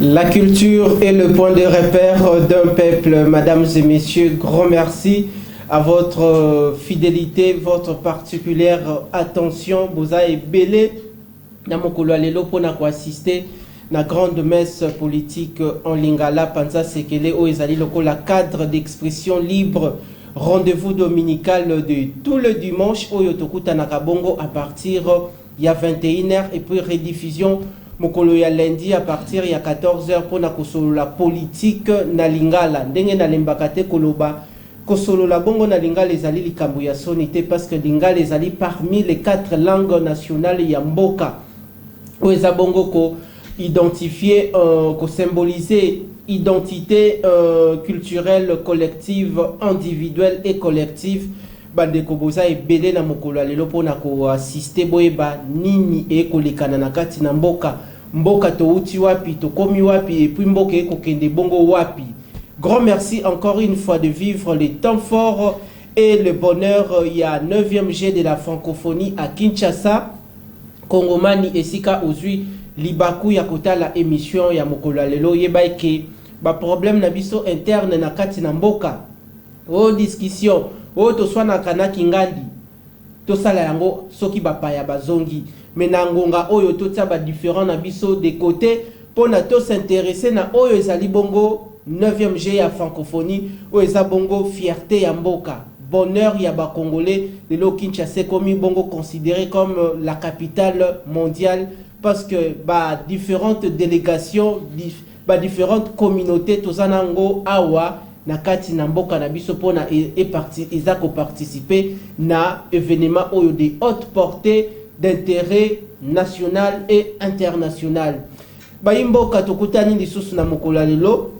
La culture est le point de repère d'un peuple. Mesdames et messieurs, grand merci à votre fidélité, votre particulière attention. Boza et belé na mokolo alelo pona ko assister na grande messe politique en Lingala Panza Sekele o ezali lokola cadre d'expression libre. Rendez-vous dominical de tout le dimanche au Yotokuta Nakabongo à partir il y a 21h et puis rediffusion mokolo ya lundi à partir il y a 14h pour na kosolo la politique na Lingala ndenge na lembakate koloba kosolo la bongo na Lingala ezali likambo ya sonité parce que Lingala ezali parmi les 4 langues nationales ya mboka o eza bongo ko identifier ko symboliser identité culturelle collective, individuelle et collective. Bande koboza e belé na mokolo alelo pona ko assister boyeba nini e kolekana na kati na mboka mboka to uti wapi to komi wapi et puis mboka e kokende bongo wapi. Grand merci encore une fois de vivre les temps forts et le bonheur. Il y a 9e G de la francophonie à Kinshasa, Kongomani esika ozui libaku ya kotala émission ya mokolo alelo yeba ke ba problème na biso interne na kati na mboka o discussion o to swana kanaki ngandi to sala yango soki bapaya bazongi menangonga oyo to tia ba différent na biso de côté pona to s'intéresser na oyo ezali bongo 9e G ya francophonie o eza bongo fierté ya mboka bonheur ya ba congolais de lo Kinshasa komi bongo considéré comme la capitale mondiale parce que bah différentes délégations bah différentes communautés tozanango awa na kati na mboka na biso pona ezako participer na événement oyo de haute portée d'intérêt national et international. Ba imboka tokutani lisusu na mokolo lelo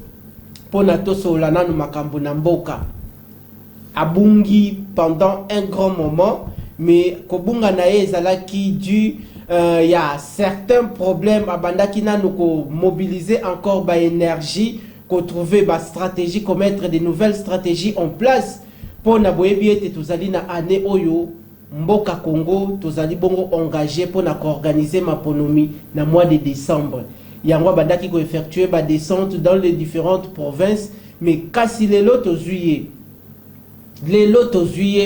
pona tosola nanu makambo na mboka abungi pendant un grand moment mais kobunga na ezalaki du il y a certains problèmes à Bandakina nous mobiliser encore ba énergie, qu'on trouver ba stratégie, qu'on mettre des nouvelles stratégies en place pour na boyebiete tozali na année oyo mboka Congo tozali bongo engagé pour na organiser ma ponomi na mois de décembre. Yango bandaki ko effectuer ba descente dans les différentes provinces mais kasi lelo to juillet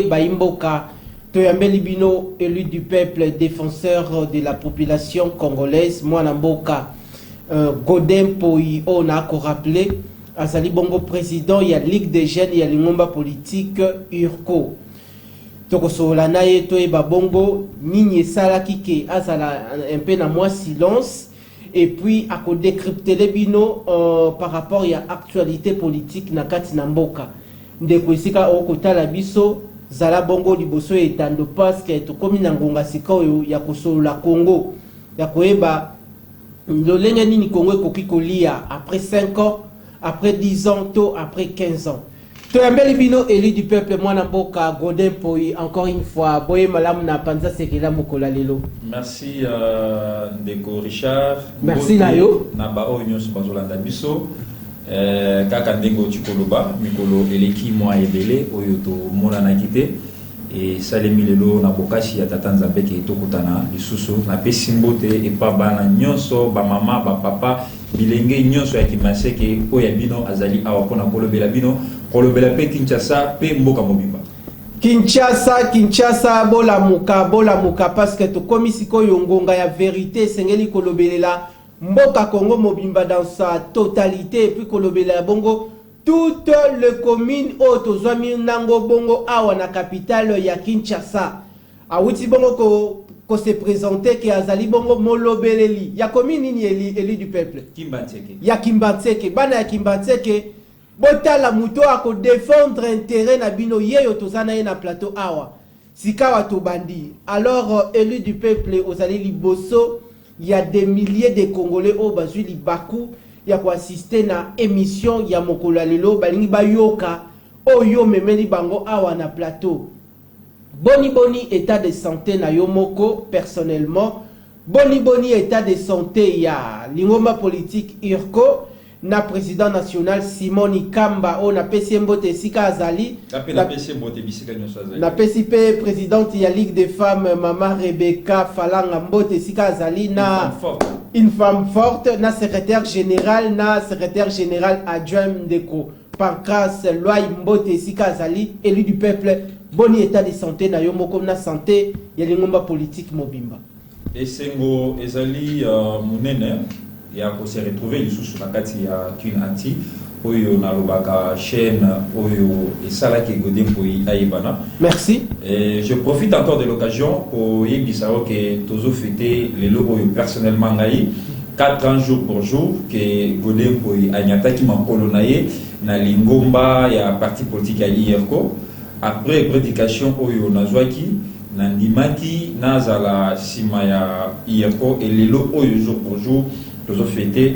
ba imboka Toyambe Libino, élu du peuple, défenseur de la population congolaise, moi Namboka, Godin Poi, on a encore rappelé, Azali Bongo président, il y a Ligue des jeunes, il y a l'ingomba politique, URCO. Toko Solanaye, Toeba Bongo, Nini Sala Kike, Azala un peu na moi silence, et puis à décrypter les bino par rapport à l'actualité politique Nakati Namboka. Ndeko Isika Okota Labiso, Zala bongo liboso etando parce que to komi na ngonga sikoyo ya kosolola Congo ya koeba lolenge nini Congo ekoki kolia après 5 ans après 10 ans to après 15 ans to yambeli bino élu du peuple mwana mboka Godin Poi encore une fois boye malamu na Panza Sekela mokola lelo. Merci Ndeko Richard, merci nayo na ba onyo bazolanda biso kaka ndengo tikoloba mikolo eleki mwa ebele oyo to mona na kite et salemi lelo na bokasi ya tata Nzambe ke tokutana lisusu na pesimbote e pa bana nyonso ba mama ba papa bilenge nyonso ya kimaseke oya bino azali awa pona kolobela bino kolobela pe Kinshasa pe mboka mobimba Kinshasa bola muka parce que to komisi ko yongonga ya vérité sengeli kolobelela Mboka Congo mobimba dans sa totalité et puis kolobela bongo toutes les communes autozoami nango bongo awa na capitale ya Kinshasa awuti bongo ko se présenter que azali bongo molobeleli ya commune ni élu du peuple Kimbantseke bana ya Kimbantseke botala muto ako défendre intérêt na bino yeyo tozana na plateau awa sikawa to bandi alors élu du peuple ozali liboso. Il y a des milliers de Congolais au Bazui Libaku, il y a quoi assister na émission, il y a Mokola Lelo, Balingi Bayoka, Oyo Memeli Bango Awa na plateau. Boni état de santé na Yomoko personnellement. Boni état de santé, il y a l'ingoma politique URCO, na président national Simoni Kamba, on a PCMBO Sika Azali. Na PCP présidente de la Ligue des femmes, Maman Rebecca Falanga Mbote Sika Azali, na une femme forte, na secrétaire général adjoint Ndeko. Pancras Loi Mbote Sika Azali, élu du peuple, boni état de santé na yomo comme na santé, yalingomba politique mobimba. Et Sengo Ezali Munene, il a se retrouvé ici sur la carte ya Tunanti, oyo na lobaka chaîne oyo et sala qui godem pour aibana. Merci. Et je profite encore de l'occasion pour yebisao que tozo fêter les logos personnellement ngai 4 ans jour pour jour que godem pour anyata qui m'a colonaye na lingomba ya parti politique ya IRCO après prédication oyo nazwaki na ndimaki nazala sima ya IRCO et les logos oyo jour pour jour tozo fêter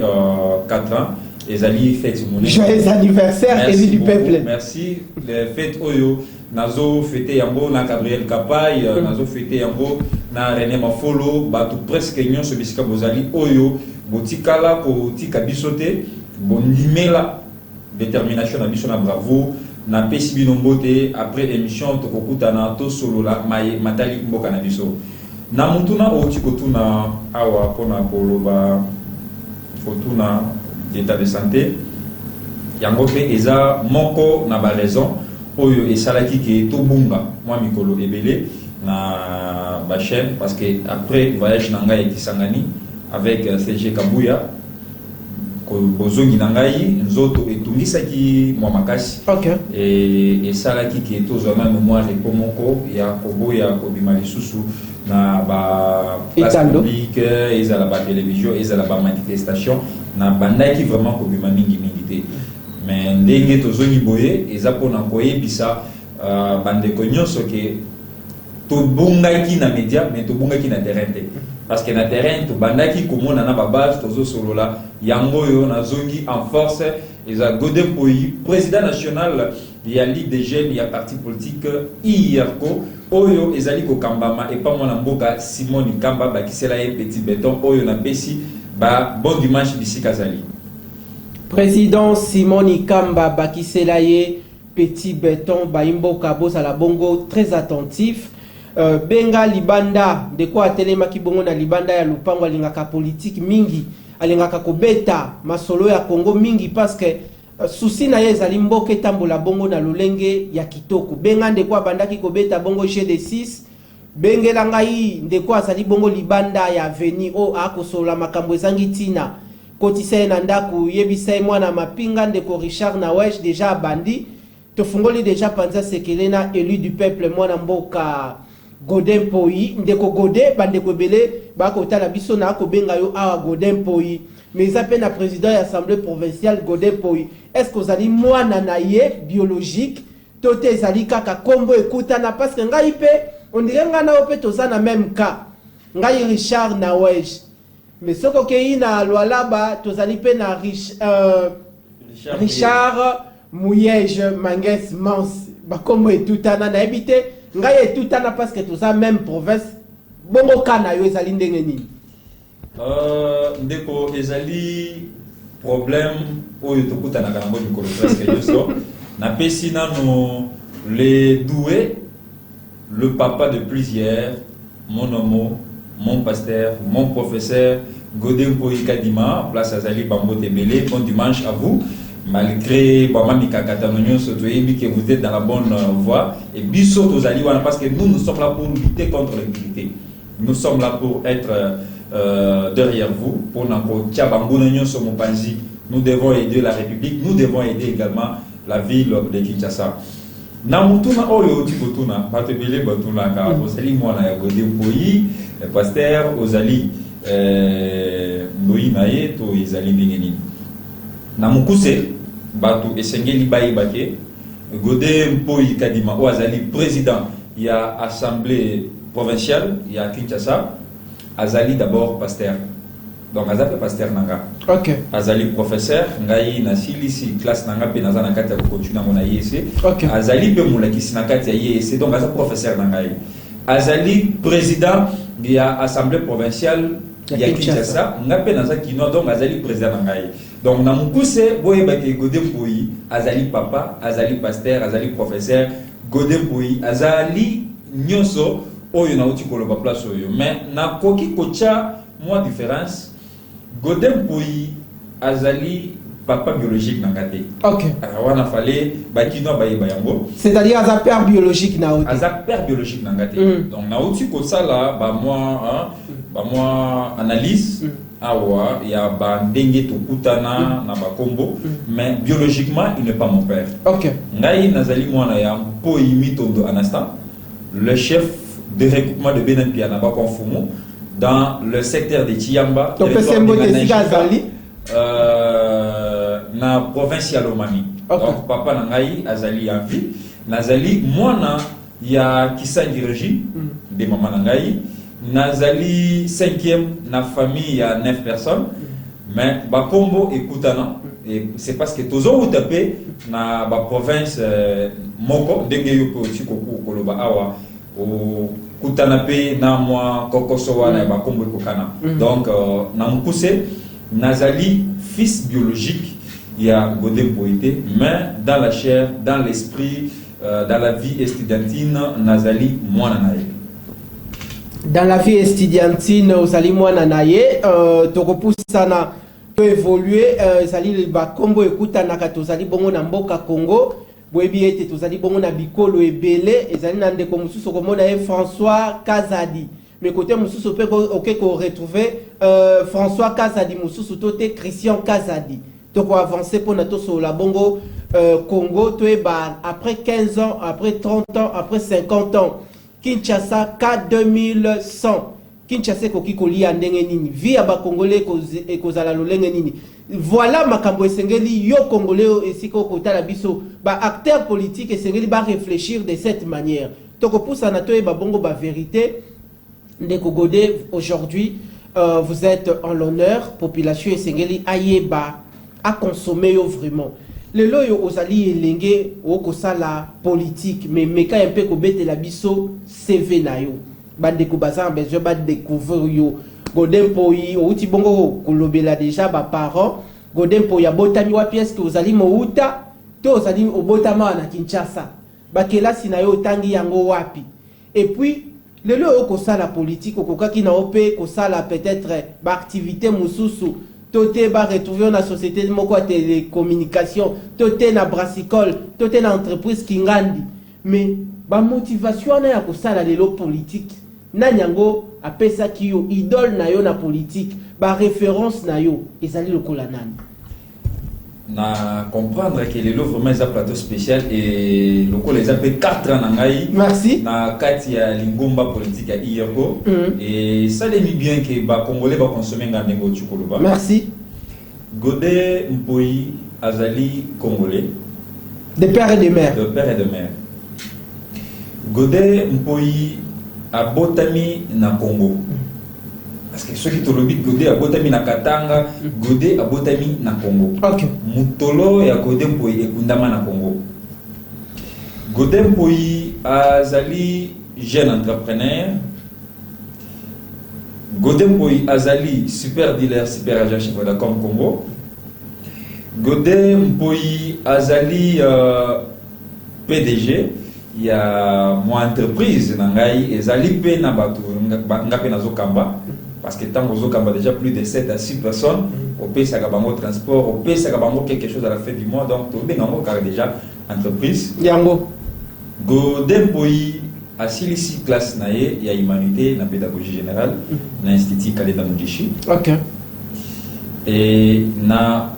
4 ans. Ezali fête mon joyeux anniversaire élu du peuple. Merci. Les fêtes oyo nazo fêté yango na Gabriel Kapay, nazo fêté yango na René Mafolo, batu presque nyon so bisika bozali oyo botikala ko tika bisote bondimela détermination na biso na bravo na pesi binombote après émission tokokuta na to solo la matali mboka na biso. Na mutuna o tikotuna awa pona koloba fotuna d'état de santé yango pe eza moko na ba raison oyo esalaki ke tobunga moi mikolo ebele na ba chaîne parce que après voyage na ngai kisangani avec CG Kabuya ko bozongi na ngai nzoto etungisaki mwa makasi et esalaki ke tozana mémoire po moko ya koboya ko bima lisusu na ba place publique ezala ba télévision ezala ba manifestation na bandaki vraiment ko bima mingi te mais ndenge tozongi boye eza pona koyebisa bandeko nyonso ke tobungaki na média mais tobungaki na terrain te parce que na terrain to bandaki komona na ba base tozo solola yango yo nazongi en force eza Godem Poyi président national ya Ligue des jeunes ya parti politique IRCO oyo ezali ko kambama et pas mona mboka Simoni Kamba bakisela ye petit béton oyo na pesi ba bon dimanche bisika zali. Président Simoni Kamba bakiselaye petit béton baimboka bozala bongo très attentif. Benga libanda de quoi telema kibongo na libanda ya lupango alingaka politique mingi alingaka kobeta masolo ya Congo mingi parce que souci na ye ezali mboka etambola bongo na lolenge ya kitoko. Benga de quoi bandaki kobeta bongo chez des 6 bengela ngai de quoi azali bongo libanda ya veni o akosola makambo ezangi tina kotisa na ndaku yebisa mwana mapinga ndeko Richard Nawesh déjà bandi tofungoli déjà panza sekelena élu du peuple mwana mboka Godem Poyi ndeko Godé bandeko belé bakota na biso na ko benga yo awa Godem Poyi mais ça peine na président de l'Assemblée provinciale Godem Poyi est-ce que vous allez mwana na ye biologique toté ezali kaka kombo ekutana parce que ngai pe on dirait ngana opé tozana même cas ngai Richard Nawesh mais ce que na Lualaba tozali pe na Richard Mouyege Manges Mans bakombo etutana na ebité ngai etutana parce que tous a même province bongo kana yo ezali ndenge nini ndeko ezali problème oyo tokutana kana ngo mikolo presque yoso na pesi nano les doués le papa de plusieurs mon homo mon pasteur mon professeur Godem Poyi Kadima place azali bambo tebele bon dimanche à vous. Malgré que vous êtes dans la bonne voie et biso parce que nous sommes là pour lutter contre l'impunité. Nous sommes là pour être derrière vous pour nous devons aider la République, nous devons aider également la ville de Kinshasa. Namutuna oyo tikotuna batebele batuna ka osali mwana ya Godem Poyi pasteur ozali Moïnaye to ezali ndengeni namukuse batu esengeli bayi bake Godem Poyi Kadima o azali président ya assemblée provinciale ya Kinshasa azali d'abord pasteur donc azali pasteur nanga azali professeur ngai na silisi classe nanga pe nazana kati ya continuer ngona yese azali pe mulakisi na kati ya yese donc azali professeur nanga azali président ya assemblée provinciale ya Kinshasa ngape naza kino donc azali président ngai donc na mukuse boye bake Godem Poyi azali papa azali pasteur azali professeur Godem Poyi azali nyonso oyo na uti koloba place oyo mais na koki kocha moi différence Godem Poyi azali papa biologique nangate. Ok. Alors on a fallu bakino bayango. C'est-à-dire à père biologique na à père biologique nangate. Donc na outi ko ça là ba moi analyse awa ya ba ndenge to kutana na ba kombo mais biologiquement il n'est pas mon père. Ok. Ngai nazali mwana ya Poyi Mitondo Anastan, le chef de regroupement de Benin Piana Bakonfumu dans le secteur de Chiamba. Donc c'est na province ya Lomami. Okay. Donc papa nangai azali en vie. Nazali mwana ya Kisangi régime de maman nangai. Nazali 5e na famille ya 9 personnes. Mais bakombo ekutana et c'est parce que tozo utapé na ba province moko ndenge yo ko tikoku koloba awa o kutana pe na moi kokoso wana bakombo ekokana. Donc na mukuse nazali fils biologique il y a Godem Poyi, mais dans la chair, dans l'esprit, dans la vie estudiantine, Nazali Mouananaye. Dans la vie estudiantine, Nazali Mouananaye, Tokopusana peut évoluer, Zali Bakombo écoute Nakatozali Bongo Namboka Congo, Boebi ete Tozali Bongo Nabikolo Ebele, et Zali Nande Komusu Sokomona François Kazadi. Mais côté Moussou ok qu'on retrouver François Kazadi Moussou Toté Christian Kazadi. Donc on va avancer pour notre sur la Bongo Congo après 15 ans, après 30 ans, après 50 ans. Kinshasa K2100. Kinshasa koki koli andenge nini. Via ba Congolais kozala lolenge nini. Voilà makambo esengeli yo Congolais esiko kota la biso ba acteur politique esengeli ba réfléchir de cette manière. Donc pour ça na to ba bongo ba vérité. Ndeko Godé, aujourd'hui, vous êtes en l'honneur, population Esengeli Ayeba, à consommer vraiment. Le loyo osali elenge okosa la politique, mais meka un peu kobete la biso CV na yo. Bandeko bazan besoin ba découvrir yo. Godem Poyi, outi bongo kolobela déjà ba parents. Godem Poyi abotami wa pièce que osali mouta, to osali obotama na Kinshasa. Bakela sinayo tangi yango wapi. Et puis le lieu où ça la politique, au cas qui n'a pas ça la peut-être activité mususu, toté ba retrouver dans la société de moko télécommunication, toté na brassicole, toté na entreprise kingandi. Mais ba motivation na ya ko ça la lelo politique. Na nyango apesa ki yo idole na yo na politique, ba référence na yo ezali lokola nani. Na comprendre que les lots vraiment un plateau spécial et le coup les appelle 4 ans nangai. Merci. Na kati ya lingomba politique à IRO et ça les mis bien que ba congolais ba consommer ngandengo chukoloba. Merci. Godem Poyi azali congolais de père et de mère. De père et de mère. Godem Poyi a botami na Congo. Parce que ceux qui te l'obit Godé a botami na Katanga, Godé a botami na Congo. Ok. Mutolo ya Godem Poyi ekundama na Congo. Godem Poyi azali jeune entrepreneur. Godem Poyi azali super dealer, super agent chez Vodacom Congo. Godem Poyi azali PDG. Il y a mon entreprise nangai ezali pe na batu ngape nazo kamba. Parce que tant que vous déjà plus de 7 à 6 personnes, au pays ça bango transport, au pays ça bango quelque chose à la fin du mois, donc tout bien car déjà entreprise. Yango. Godem Poyi a ici classe naie, il y a humanité, la pédagogie générale, l'institut Kalenda Mudishi. Ok. Et na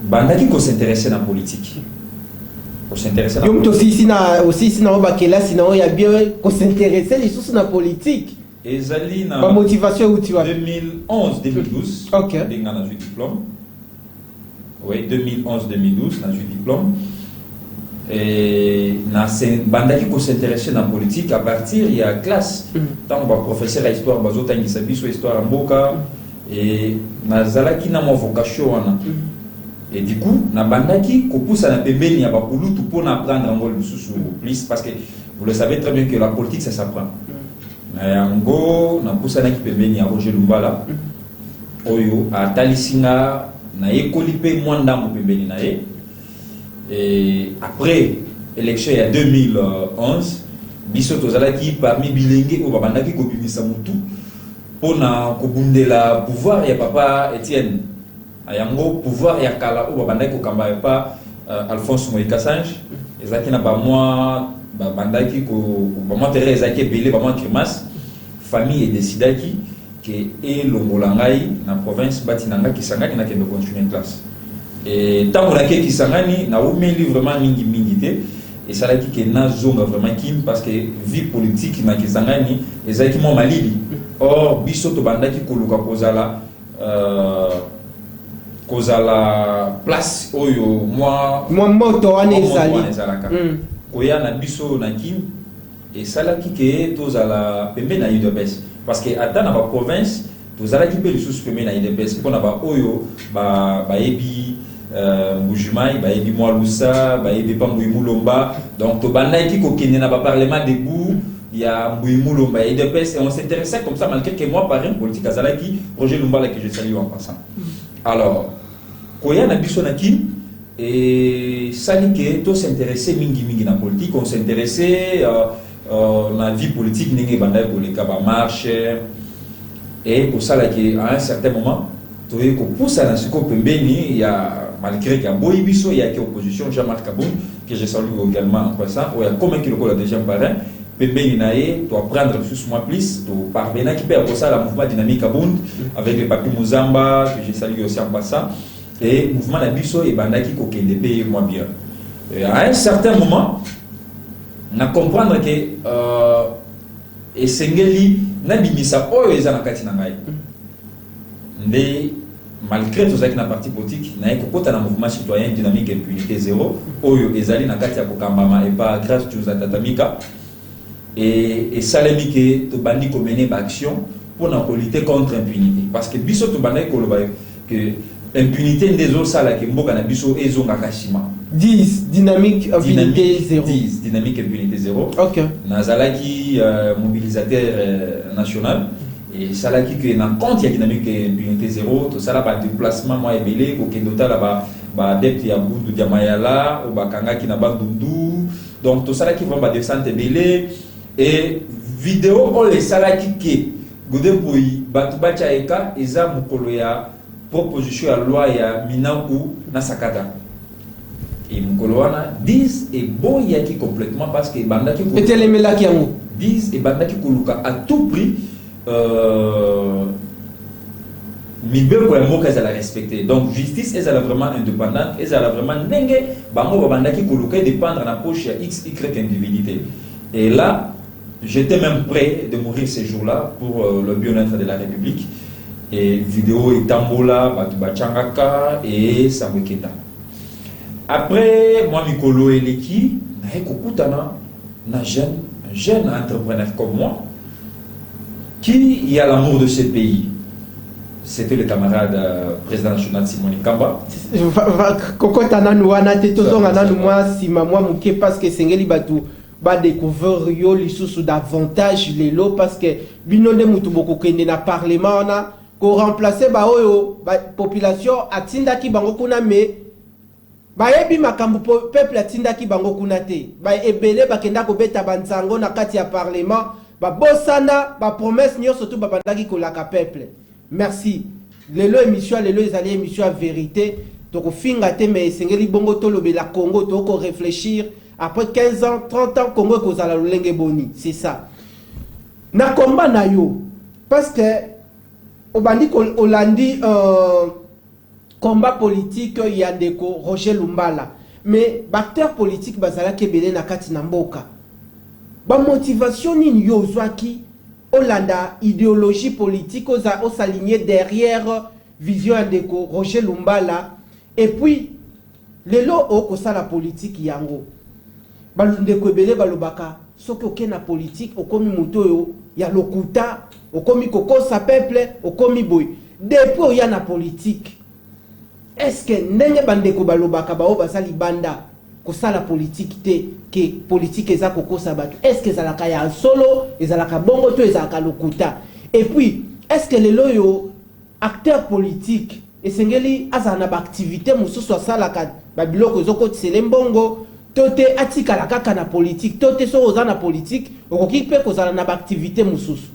bandaki ko s'intéresser dans la politique. Ko s'intéresser dans. Donc aussi si na bakela sinon il y a bien ko s'intéresser les choses dans la politique. Et Zali na motivation où tu vas 2011-2012, ok. J'ai un diplôme. Oui, 2011-2012, j'ai un diplôme. Et bandaki ko s'intéresser dans la politique à partir il y a classe. Tant que professeur à histoire bazota ni sabi sur histoire en boka et na zalaki na mo vocation wana. Et du coup, na bandaki ko poussa na pembeni ya bakulu tout pour apprendre en rôle plus parce que vous le savez très bien que la politique ça s'apprend. Yango na poussa na kipembeni ya Roger Lumbala oyo atalisinga na ekoli pe mwanda mo pembeni na ye. Et après élection il y a 2011 biso tozalaki parmi bilenge o babandaki ko bimisa mutu pour na kobundela pouvoir ya papa Étienne ayango pouvoir ya kala o babanda ko kamba pa Alphonse Moïka Sange ezaki na ba moi bandaki ko ba moi terre ezaki belé ba moi Krimas famille et décidaki que et longolangai na province batinanga kisangani na kendo continuer classe et tant on a qui kisangani na o meli vraiment mingi té et ça là qui na zonga vraiment kim parce que vie politique na kisangani ezaki mo malili or biso to bandaki ko luka kozala place oyo moi moto wana ezali koya na biso na kim et ça là qui tozala pembe na UDPS parce que ata na ba province tozala ki pe lisusu pembe na UDPS pona ba oyo ba yebi Mbujimai ba yebi Mwalusa ba yebi Pambui Mulomba donc to bandaki ko kende na ba parlement debout il y a Mbui Mulomba et UDPS et on s'intéressait comme ça malgré que moi par un politique azalaki Roger Lumbala que je salue en passant alors koya na biso na kim et ça dit que to s'intéresser mingi na politique on s'intéressait na vie politique n'engé bandai pour les cabas marche et pour ça là qui à un certain moment tu es qu'on pousse à la suco pembeni il y a malgré qu'il y a Boibiso il y a qui opposition Jean-Marc Kaboun que je salue également en passant ou il y a comme un kilo le deuxième parrain pembeni naé tu apprendre plus moi plus tu parvenir qui peut pour ça la mouvement dynamique Kaboun avec les papiers Muzamba que je salue aussi en passant et mouvement Nabiso et bandaki ko kende paye moi bien et à un certain moment na comprendre que esengeli na bimisa oyo eza na kati na ngai ndé malgré tout ça qui na parti politique na ekokota na mouvement citoyen dynamique impunité zéro oyo ezali na kati ya kokambama et pas grâce à tatamika et salemi que to bandi ko mener ba action pour na lutter contre impunité parce que biso to bandi ko loba que impunité des autres ça là que mboka na biso ezonga kashima 10 dynamique impunité 0 10 dynamique impunité 0 OK nazalaki mobilisateur national et ça là qui que na compte ya dynamique impunité 0 to ça là ba déplacement moi ebelé ko kendota là ba adepte ya Bundu ya Mayala ou ba kanga ki na Bandundu donc to ça là qui vont ba descente ebelé et vidéo on les ça là qui que godem boyi batu bacha eka eza mukolo ya proposition à loi ya Minaku na Sakata et Mukoloana disent et bon y a qui complètement parce que bandaki et telemela ki yango disent et bandaki koluka à tout prix mibel ko mboka za la respecter donc justice est vraiment indépendante et ça vraiment ndenge bango bandaki koluka dépendre na poche ya x y individualité et là j'étais même prêt de mourir ces jours-là pour le bien-être de la République et vidéo et tambola batubachangaka et samwekenda après moi Mikolo Eleki na ekokutana na jeune entrepreneur comme moi qui a l'amour de ce pays c'était le camarade président national Simoni Kamba kokotana nuana te tozonga nanu moi sima moi muke parce que sengeli batu ba découvrir yo lisusu davantage lelo parce que binonde mutu boko kende na parlement na ko remplacer ba oyo ba population atindaki bango kuna me ba yebi makambu peuple atindaki bango kuna te ba ebele bakenda ko beta banzango na kati ya parlement ba bosana ba promesse nyonso to ba bandaki ko laka peuple merci lelo émission lelo ezali émission à vérité to ko finga te mais sengeli bongo to lobela Congo to ko réfléchir après 15 ans 30 ans Congo ko zala lolenge boni c'est ça na combat na yo parce que obandi Olandi combat politique ya ndeko Roger Lumbala mais acteur politique bazala kebele na kati na mboka ba motivation nini yo zwaki Olanda idéologie politique oza s'aligner derrière vision ya ndeko Roger Lumbala et puis lelo oko sala politique yango ba ndeko ebele balobaka soki okena politique okomi moto yo ya lokuta okomi kokosa peuple okomi boy depuis oya na politique est-ce que ndenge bandeko balobaka bao basali banda kosala politique te que politique eza kokosa bato est-ce que ezalaka ya solo ezalaka bongo to ezalaka lokuta et puis est-ce que lelo yo acteur politique esengeli azana ba activité mususu asalaka ba biloko ezokotisele mbongo tote atikala kaka na politique tote so ozana politique okoki pe kozala na ba activité mususu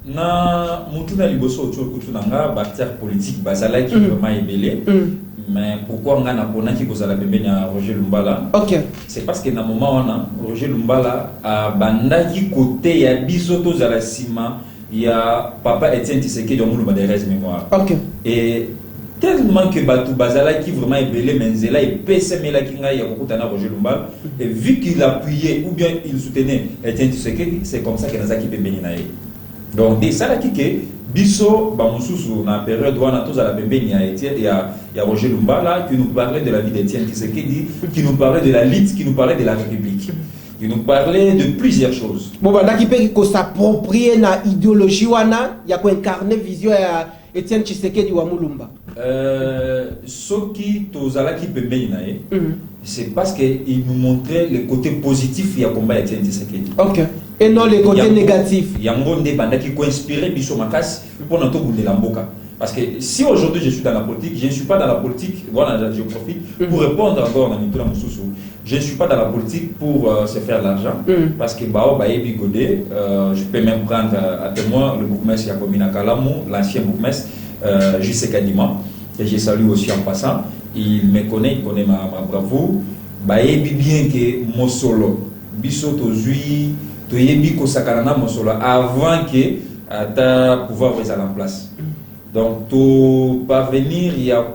na mutuna liboso ochokutunanga acteur politique bazala qui vraiment ébélé. Mais pourquoi on a qui cause la bébé à Roger Lumbala? Ok. C'est parce que dans le moment où on a Roger Lumbala a bandaki côté il y a bisoto à la cima, il y a papa Etienne Tshisekedi dans le des restes mémoire. Ok. Et tellement que Batou Bazala qui vraiment est belé Menzela et PSM là qui a beaucoup de Roger Lumbala et vu qu'il appuyait ou bien il soutenait Etienne Tshisekedi, c'est comme ça que Nazaki Bembeni naé. Donc des ça là qui que biso ba mususu na période où on a tous à la Bembeni il y a Roger Lumbala qui nous parlait de la vie d'Etienne Tshisekedi, qui nous parlait de la lutte, qui nous parlait de la République. Il nous parlait de plusieurs choses. Bon, bah, qui peut s'approprier na idéologie wana, il y a quoi incarner vision à Etienne Tshisekedi wa Mulumba. Ce qui tozala qui peut mener, c'est parce qu'il nous montrait le côté positif il y a combat Etienne Tshisekedi. Ok. Et non le côté négatif. Il y a un monde qui a inspiré Bisso Makas pour notre bout de l'amboka. Parce que si aujourd'hui je suis dans la politique, je ne suis pas dans la politique, voilà, je profite pour répondre encore à Nicolas Moussoussou. Je ne suis pas dans la politique pour se faire l'argent, parce que je peux même prendre à témoin le bourgmestre Yakomina Kalamou, l'ancien bourgmestre J.C. Kadima, et je salue aussi en passant. Il me connaît, il connaît ma bravoure. Bien que Mosolo, Bisso Tozui, Toyebi Kosakarana Mosolo, avant que pouvoir rester en place. Donc, pour parvenir, il y a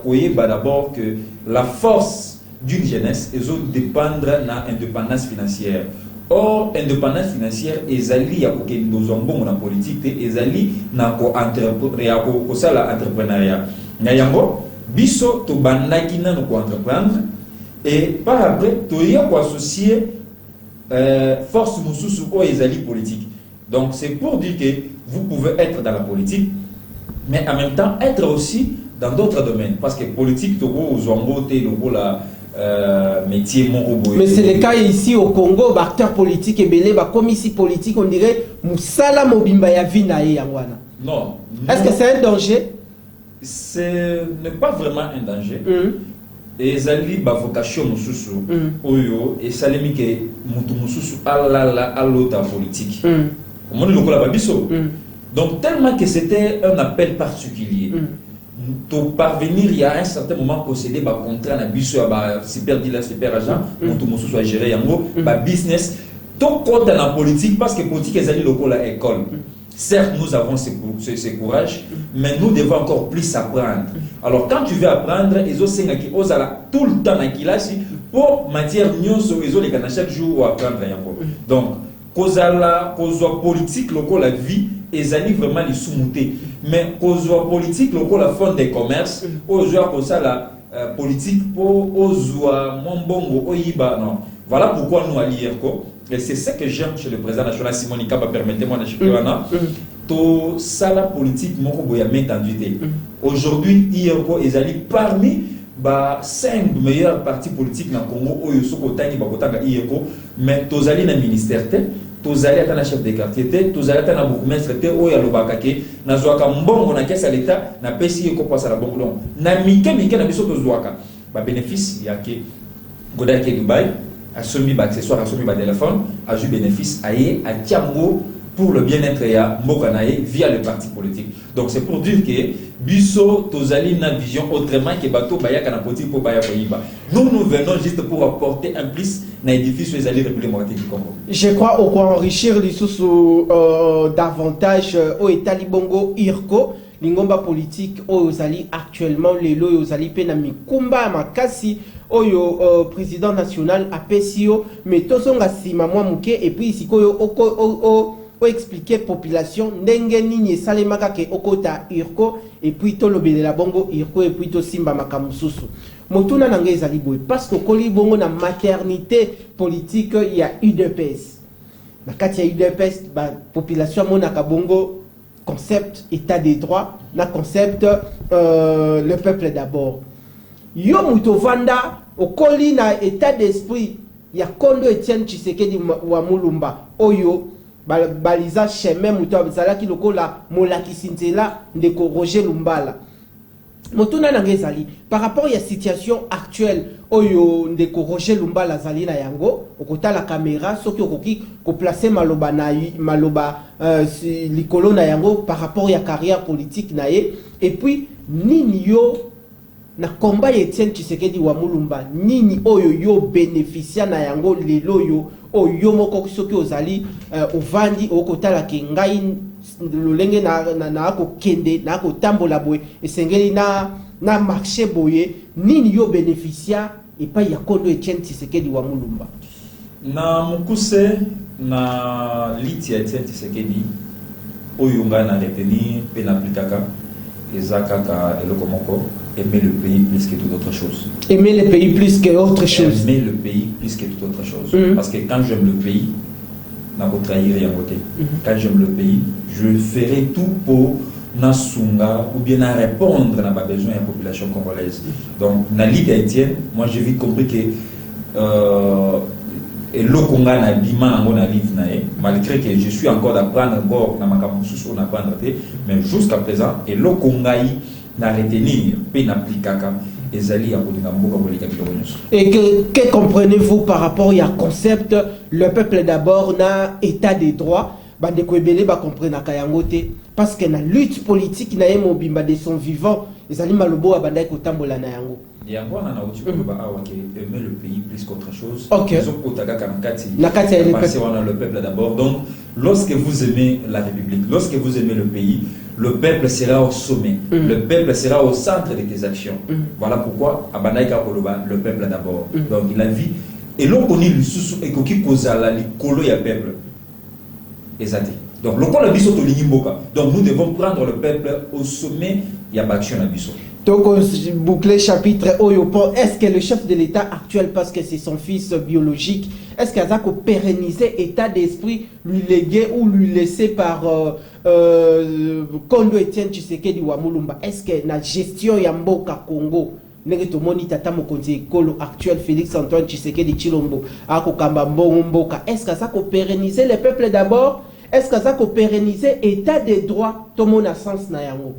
d'abord que la force d'une jeunesse dépendre de l'indépendance financière. Or, l'indépendance financière, ils alliés à la politique, ils alliés à l'entrepreneuriat. Nayango, biso to bandaki na ko entreprendre et par après to y a associer force mususu ou ils alliés politique. Donc, c'est pour dire que vous pouvez être dans la politique, mais en même temps être aussi dans d'autres domaines. Parce que politique, métier, mais c'est le cas ici au Congo, acteur politique et belé, commissaire politique, on dirait Moussala Mobimba ya vina e yangwana. Non. Est-ce que c'est un danger? Ce n'est pas vraiment un danger. Et zali ba vocation mususu oyo et salemi ke mutu mususu à l'autre politique. Mon le kola babiso. Donc tellement que c'était un appel particulier. Pour parvenir, il y a un certain moment possédé par contrat na biso ba super dealer super agent, mutu mususu a gérer yango ba business. Tout compte dans la politique parce que politique est allé lokola école. Certes, nous avons ce courage, mais nous devons encore plus apprendre. Alors, quand tu veux apprendre, ils ont tout le temps pour matière ils ont les chaque jour ou apprendre. Donc, cause politique, la vie, ils allaient vraiment les sous-monter. Mais cause politique, la fond des commerces, la politique pour mon bongo, non. Voilà pourquoi nous à l'IRCO. Et c'est ce que j'aime chez le président national Simon Ikaba, permettez-moi de chier tout ça la politique moko boya m'entendité. Aujourd'hui, IRCO est allé parmi 5 meilleurs partis politiques dans le Congo oyo soko tani bakotanga IRCO, mais tous allés dans le ministère tous allés à la chef de quartier tous allés à la bourgmestre oyo alobaka ke na zwaka mbongo na caisse à l'état na pesi IRCO passe la bongo donc na mike na biso to zwaka ba bénéfice ya ke godaki Dubaï a soumis accessoires, a soumis téléphone, a eu bénéfice à Tiamgo pour le bien-être à Mokanaye via le parti politique. Donc c'est pour dire que Bisso Tozali n'a vision autrement que Bato Bayaka na politique pour Bayaka Yiba. Nous venons juste pour apporter un plus dans l'édifice où les alliés République démocratique du Congo. Je crois au quoi enrichir les sous davantage au État Libongo IRCO. Lingomba politique aux alliés actuellement les lois aux alliés penami kumba makasi oyo président national apesio mais tosonga sima mwa muke et puis sikoyo o expliquer population ndenge nini salemaka ke okota IRCO et puis to lobelela bongo IRCO et puis to simba makamususu motuna nanga ezali boy parce que koli bongo na maternité politique il y a UDPS na kati ya UDPS ba population monaka bongo concept état des droits, la concept le peuple d'abord. Yo mutovanda au colina état d'esprit ya kondo Etienne Tshisekedi wa Mulumba oyo baliza chemin muto zala ki lokola molaki sintela ndeko Roger Lumbala. Motuna nangezali par rapport à la situation actuelle oyo ndeko Roger Lumba la zali na yango okota la caméra soki okoki ko placer maloba na maloba likolo na yango par rapport à carrière politique na ye et puis nini yo na combat Etienne Tshisekedi wa Mulumba nini oyo yo bénéficia na yango lelo yo oyo moko soki ozali ovandi okota la kengai lolenge na ko kende na ko tambola boye esengeli na marché boye nini yo bénéficia et pas ya kondo Etienne Tshisekedi wa Mulumba na mukuse na liti ya Etienne Tshisekedi oyo nga na retenir pe na aplikaka ezaka ka eloko moko aimer le pays plus que toute autre chose. Aimer le pays plus que autre chose. Aimer le pays plus que toute autre chose. Parce que quand j'aime le pays, je ne vais trahir rien côté. Quand j'aime le pays, je ferai tout pour nasunga ou bien à répondre à ma besoin de la population congolaise. Donc, dans l'idée Etienne, moi j'ai vite compris que l'okonga na bima ngo na livre na malgré que je suis encore d'apprendre encore na makamususu on apprendre mais jusqu'à présent et l'okonga na retenir pe na aplikaka ezali ya kodinga mboka bolika biloko nyonso. Et que comprenez-vous par rapport à concept le peuple d'abord na état des droits bande ko ebele ba comprendre kayango te parce que na lutte politique na yemo bimba de son vivant ezali malobo abanda ko tambola na yango. Yango na uti ko ba awake aimer le pays plus qu'autre chose. Okay. Le peuple d'abord. Donc lorsque vous aimez la République, lorsque vous aimez le pays, le peuple sera au sommet. Le peuple sera au centre de tes actions. Voilà pourquoi abanaika koloba le peuple d'abord. Donc il a vu et l'on connaît le sous et koki kozala likolo ya peuple. Exact. Donc le peuple biso to linimboka. Donc nous devons prendre le peuple au sommet ya action na biso. Donc, boucler chapitre Oyopo, est-ce que le chef de l'État actuel, parce que c'est son fils biologique, est-ce qu'il a pérenniser état d'esprit, lui léguer ou lui laisser par Kondo Etienne Tshisekedi wa Mulumba? Est-ce que la gestion Yamboka Congo, actuel Félix Antoine Tshisekedi Chilombo, est-ce que ça peut pérenniser le peuple d'abord? Est-ce que ça peut pérenniser état des droits? Tout le monde a sens na yango.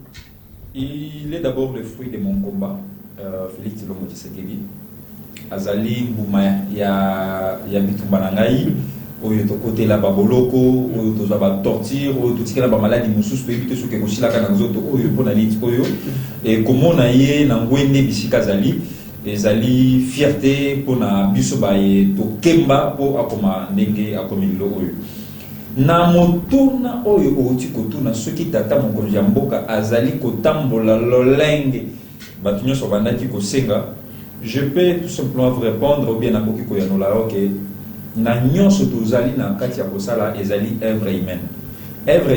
Il est d'abord le fruit de mon combat, Félix Tshisekedi Tshisekedi. Azali Mbouma ya bitumba na ngai, oyo to côté la baboloko, oyo to za ba torture, oyo to tikela ba maladie mususu pe bito soke ko shila kana nzoto oyo pona lit oyo. Et comment na ye na ngwende bisika zali, ezali fierté pona biso ba ye to kemba po akoma ndenge akomilo oyo. Na motuna oyo oti kotuna soki tata mokonzi ya mboka azali kotambola lolenge batunyo so bandaki kosenga je peux tout simplement vous répondre ou bien na koki ko yanola OK na nyonso tozali na kati ya kosala ezali œuvre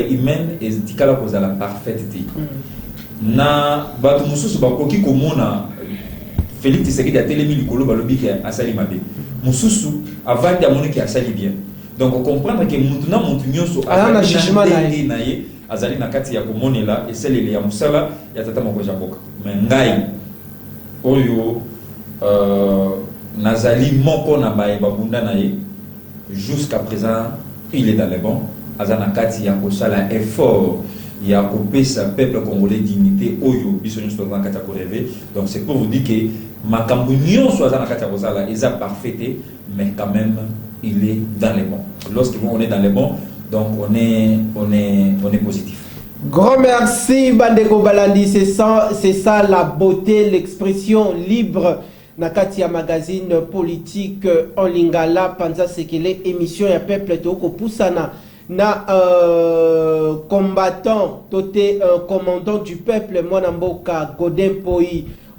humaine etikala kozala parfaite na batu mususu bakoki komona Félix Tshisekedi atelemi likolo balobi ke asali mabe mususu avandi amoniki asali bien. Donc on comprend que maintenant montunyoso a jugement na ye azali na kati ya komonela et celle ya musala ya tata moko jamboka mais ngai oyo nazali moko na baye babunda na ye jusqu'à présent il est dans les bons azana kati ya kosala effort ya kopesa peuple congolais dignité oyo biso nyonso na kati ya ko rêver. Donc c'est pour vous dire que makambo nyonso azana kati ya kosala eza parfaité mais quand même il est dans les bons. Lorsqu'on est dans les bons, donc on est positif. Grand merci Bandeko Balandi, c'est ça la beauté, l'expression libre. Nakatia magazine politique en lingala panza sekele émission ya peuple toko pusana na combattant toté commandant du peuple Mwanamboka Godin Poi.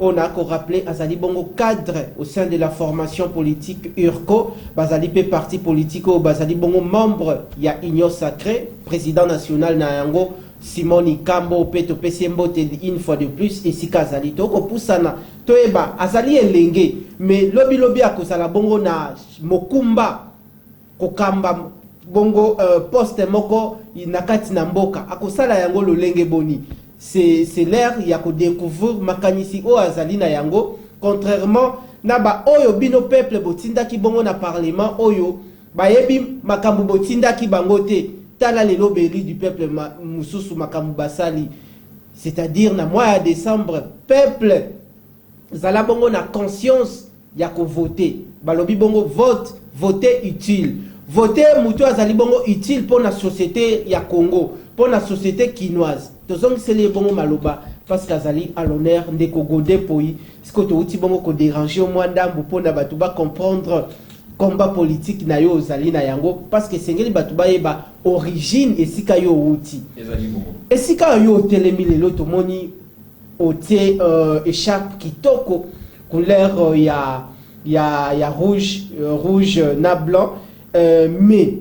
On a rappelé Azali Bongo cadre au sein de la formation politique URCO, Bazali P parti politique, Bazali Bongo membre, il y a Union Sacrée, président national Nayango, Simoni Kambo, Peto Pesembo, une fois de plus, et si Kazali Toko Poussana, Toeba, Azali Elenge, mais lobby à Kosala Bongo na Mokumba, Kokamba, Bongo poste Moko, Nakati Namboka, Akosala Yango Lolenge Boni. C'est l'air il y a ko découvrir makanisi o azali na yango contrairement na ba oyo bino peuple botinda ki bongo na parlement oyo ba yebi makambu botinda ki bangote tala lelo beli du peuple mususu makambu basali c'est-à-dire na mois de décembre peuple zala bongo na conscience ya ko voter balobi bongo voter utile voter mutu azali bongo utile pour la société ya Congo pour la société quinoise tozong sele bongo maloba parce qu'azali à l'honneur ndeko Godin Poyi siko to uti bongo ko déranger au moins ndambu pour na batu ba comprendre combat politique na yo zali na yango parce que sengeli batu ba yeba origine esika yo uti esika yo telemi lelo to moni otie échappe kitoko couleur ya rouge na blanc mais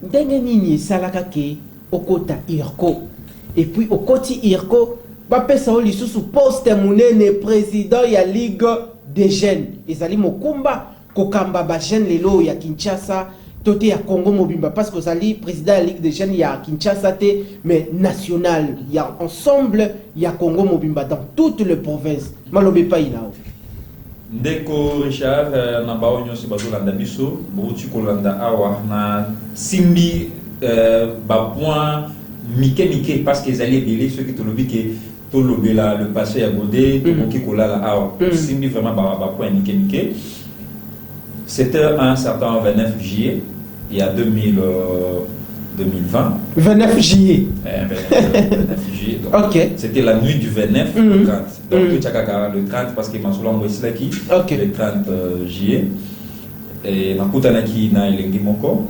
ndenge nini salaka ke okota irko et puis okoti irko ba pesa o lisusu poste munene président ya ligue des jeunes ezali mokumba kokamba ba jeune lelo ya Kinshasa tote ya Congo mobimba parce que zali président ya ligue des jeunes ya Kinshasa te mais national ya ensemble ya Congo mobimba dans toutes les provinces malobe pa ilao ndeko Richard na baonyo se bazolanda biso bouti kolanda awa na simbi ba point mike parce que zali belé ceux qui te lobi que to lobela le passé à Godé to ki kolala awa simbi vraiment ba point mike c'était un certain 29 juillet il y a 2020 29 juillet 29 juillet donc okay. C'était la nuit du 29 au 30 donc le 30 parce que Mansoula Mouessilaki le 30 juillet et Nakutanaki na Elengi Moko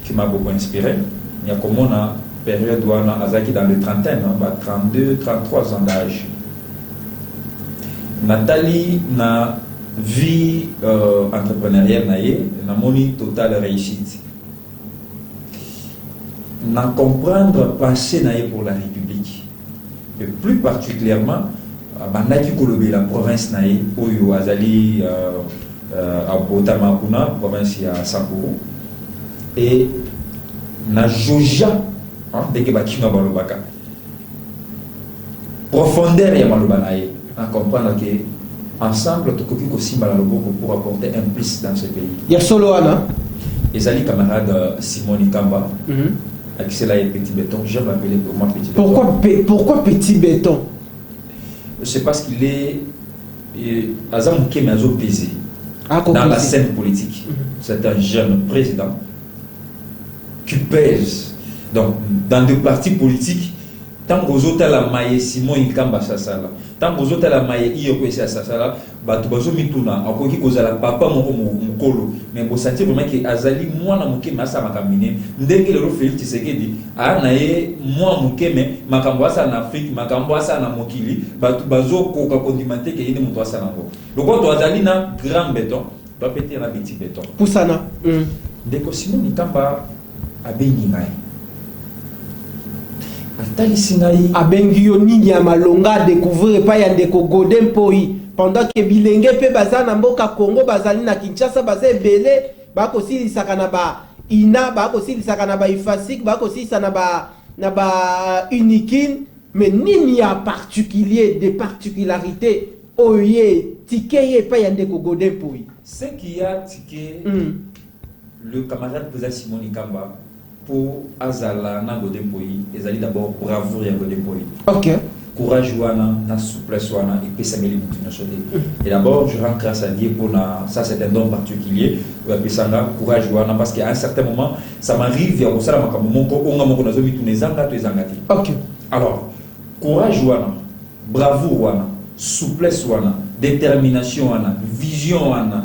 qui m'a beaucoup inspiré il y a comme on a période où on a Azaki dans le trentaine 32 33 ans d'âge Nathalie na vie entrepreneuriale na moni totale réussite na comprendre passer pour la République et plus particulièrement bandaki kolobe la province naye oyo azali à Botamakuna province ya Sankuru et na Joja dès que bakima balobaka profondeur ya maloba naye na comprendre que ensemble tokoki kosimba la loboko pour apporter un plus dans ce pays. Il y a solo Anna. Les camarade Simone Kamba, avec cela et Petit Béton, j'aime l'appeler pour moi Petit Béton. Pourquoi Petit Béton? C'est parce qu'il est Azam Kemazo pesé dans la scène politique. C'est un jeune président qui pèse. Donc, dans des partis politiques, tant que vous avez la maille Simone Kamba Sassala, tant que vous avez la maille Iyoko Sassala, batu bazo mituna akoki kozala papa moko mukolo mais bo sentir vraiment que azali mwana muke masa makamine ndenge lelo Félix Tshisekedi ana ye mwa muke mais makambo asa na Afrique makambo asa na mokili batu bazo koka kondimenter ke yene muto asa nango donc to azali na grand béton to péter na petit béton pusana ndeko Simone Kamba abengi ngai atali singai abengi yo nini ya malonga découvrir pa ya ndeko Godin Poyi pendant que bilenge pe baza na mboka Congo bazali na Kinshasa baza ebele bakosilisaka na ba ina bakosilisaka na ba ifasik bakosilisa na ba unikin mais nini ya particulier des particularités oye tikeye pa ya ndeko Godin Poyi ce qui a tiqué le camarade président Simone Kamba pour Azala na Godin Poyi ezali d'abord bravoure ya Godin Poyi. OK. Courage wana na souplesse wana et puis ça me et d'abord je rends grâce à Dieu pour ça c'est un don particulier courage wana parce qu'à un certain moment ça m'arrive ya kosala makambo moko onga moko nazo mituna ezanga to ezangati. OK. Alors courage wana bravoure wana souplesse wana détermination wana vision wana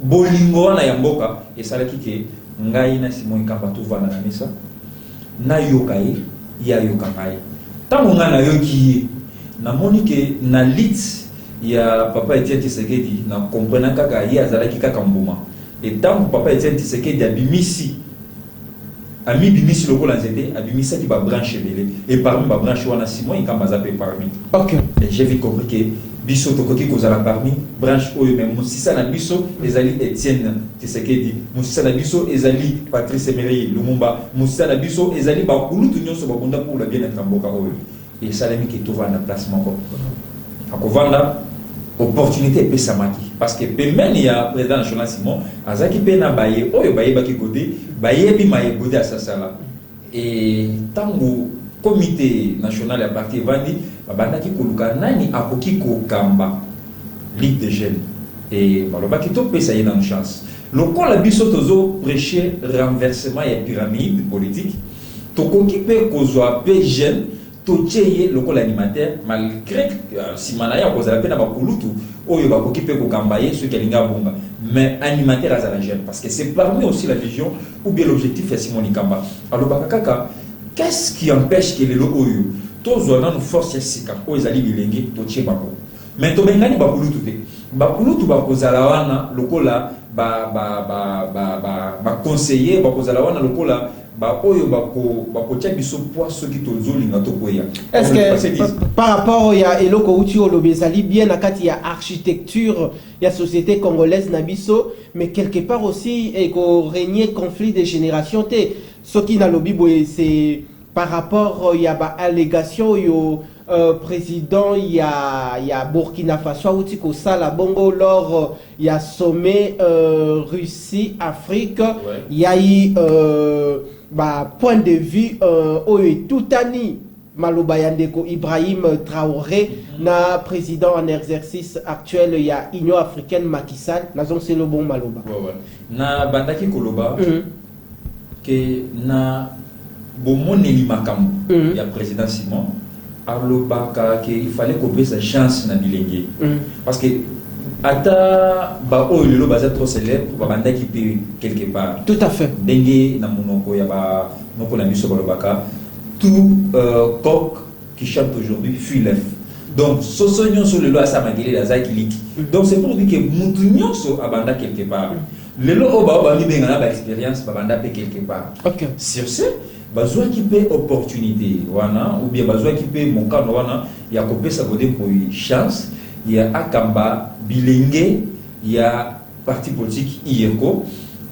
bolingo wana ya mboka et ça la kike ngai na Simone Kamba tout va na mesa na yokai ya yokai tant nga na yoki na monike na lit ya papa Etienne Tshisekedi na comprendre kaka ya azalaki kaka mbuma et tant papa Etienne Tshisekedi abimisi ami bimisi lokola nzete abimisa ki ba branche belé et parmi ba branche wana Simone Kamba zape parmi. OK. Et j'ai vite compris que biso tokoki kozala parmi branche oyo même musisa na biso ezali Etienne Tshisekedi musisa na biso ezali Patrice Emery Lumumba musisa na biso ezali ba kulutu nyonso ba bonda pour la bien-être mboka oyo et salami ki tova na place moko akovanda opportunité pe samaki parce que pemeni ya président national Simon azaki pe na baye oyo baye baki godé baye bi maye godé asasala et tango comité national ya parti evandi babandaki koluka nani akoki kokamba ligue des jeunes et balobaki topesa ye na chance lokola biso tozo prêcher renversement ya pyramide politique tokoki pe kozwa pe jeune totieye lokola animateur malgré simana ya kozala pe na bakulutu oyo bakoki pe kokamba ye ceux qui alinga bonga mais animateur azala jeune parce que c'est parmi aussi la vision ou bien l'objectif ya Simoni Kamba alors bakaka qu'est-ce qui empêche que les oyo tozwa na force ya sika oyo ezali bilenge totie bako mais to bengani bakulutu te bakulutu bakozala wana lokola ba conseiller bakozala wana lokola ba oyo bako tia biso poids qui tozolinga tokoya. Est-ce que par rapport ya eloko uti olobezali bien na kati ya architecture ya société congolaise na biso mais quelque part aussi eko régner conflit de génération te ce qui na lobi boye c'est par rapport ya ba allégation yo président il y a Burkina Faso outi ko sala bongo lors il y a sommet Russie Afrique il y a eu point de vue Toutani Maloba Yandeko Ibrahim Traoré na président en exercice actuel il y a Union africaine Macky Sall nazon c'est le bon Maloba na bandaki koloba que na bomoneli makambo ya président Simon alobaka que il fallait qu'on ait sa chance na bilenge parce que ata ba oyo lelo baza trop célèbre ba bandaki pe quelque part tout à fait dengue na monoko ya ba noko na biso balobaka tout coq qui chante aujourd'hui fuit l'œuf donc soso nyonso lelo asa magele la zakiliki donc c'est pour dire que mutu nyonso abanda quelque part lelo oba ba mi benga na ba expérience ba banda pe quelque part OK sur ce bazwa qui peut opportunité wana ou bien bazwa qui peut mon cas wana ya kopesa bodé pour chance il y a akamba bilenge il y a parti politique IECO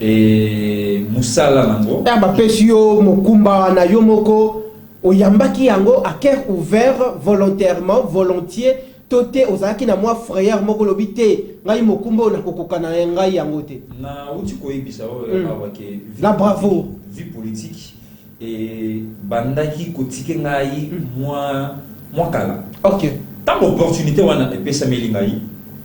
et musala nango ya bapesi yo mokumba na yo moko oyambaki yango à cœur ouvert volontairement volontiers toté ozaki na moi frère moko lobité ngai mokumba na kokoka na ngai yango te na uti koyebisa o awake la bravo vie politique et bandaki kotike ngai moi kala OK tant d'opportunités wana epesa melingai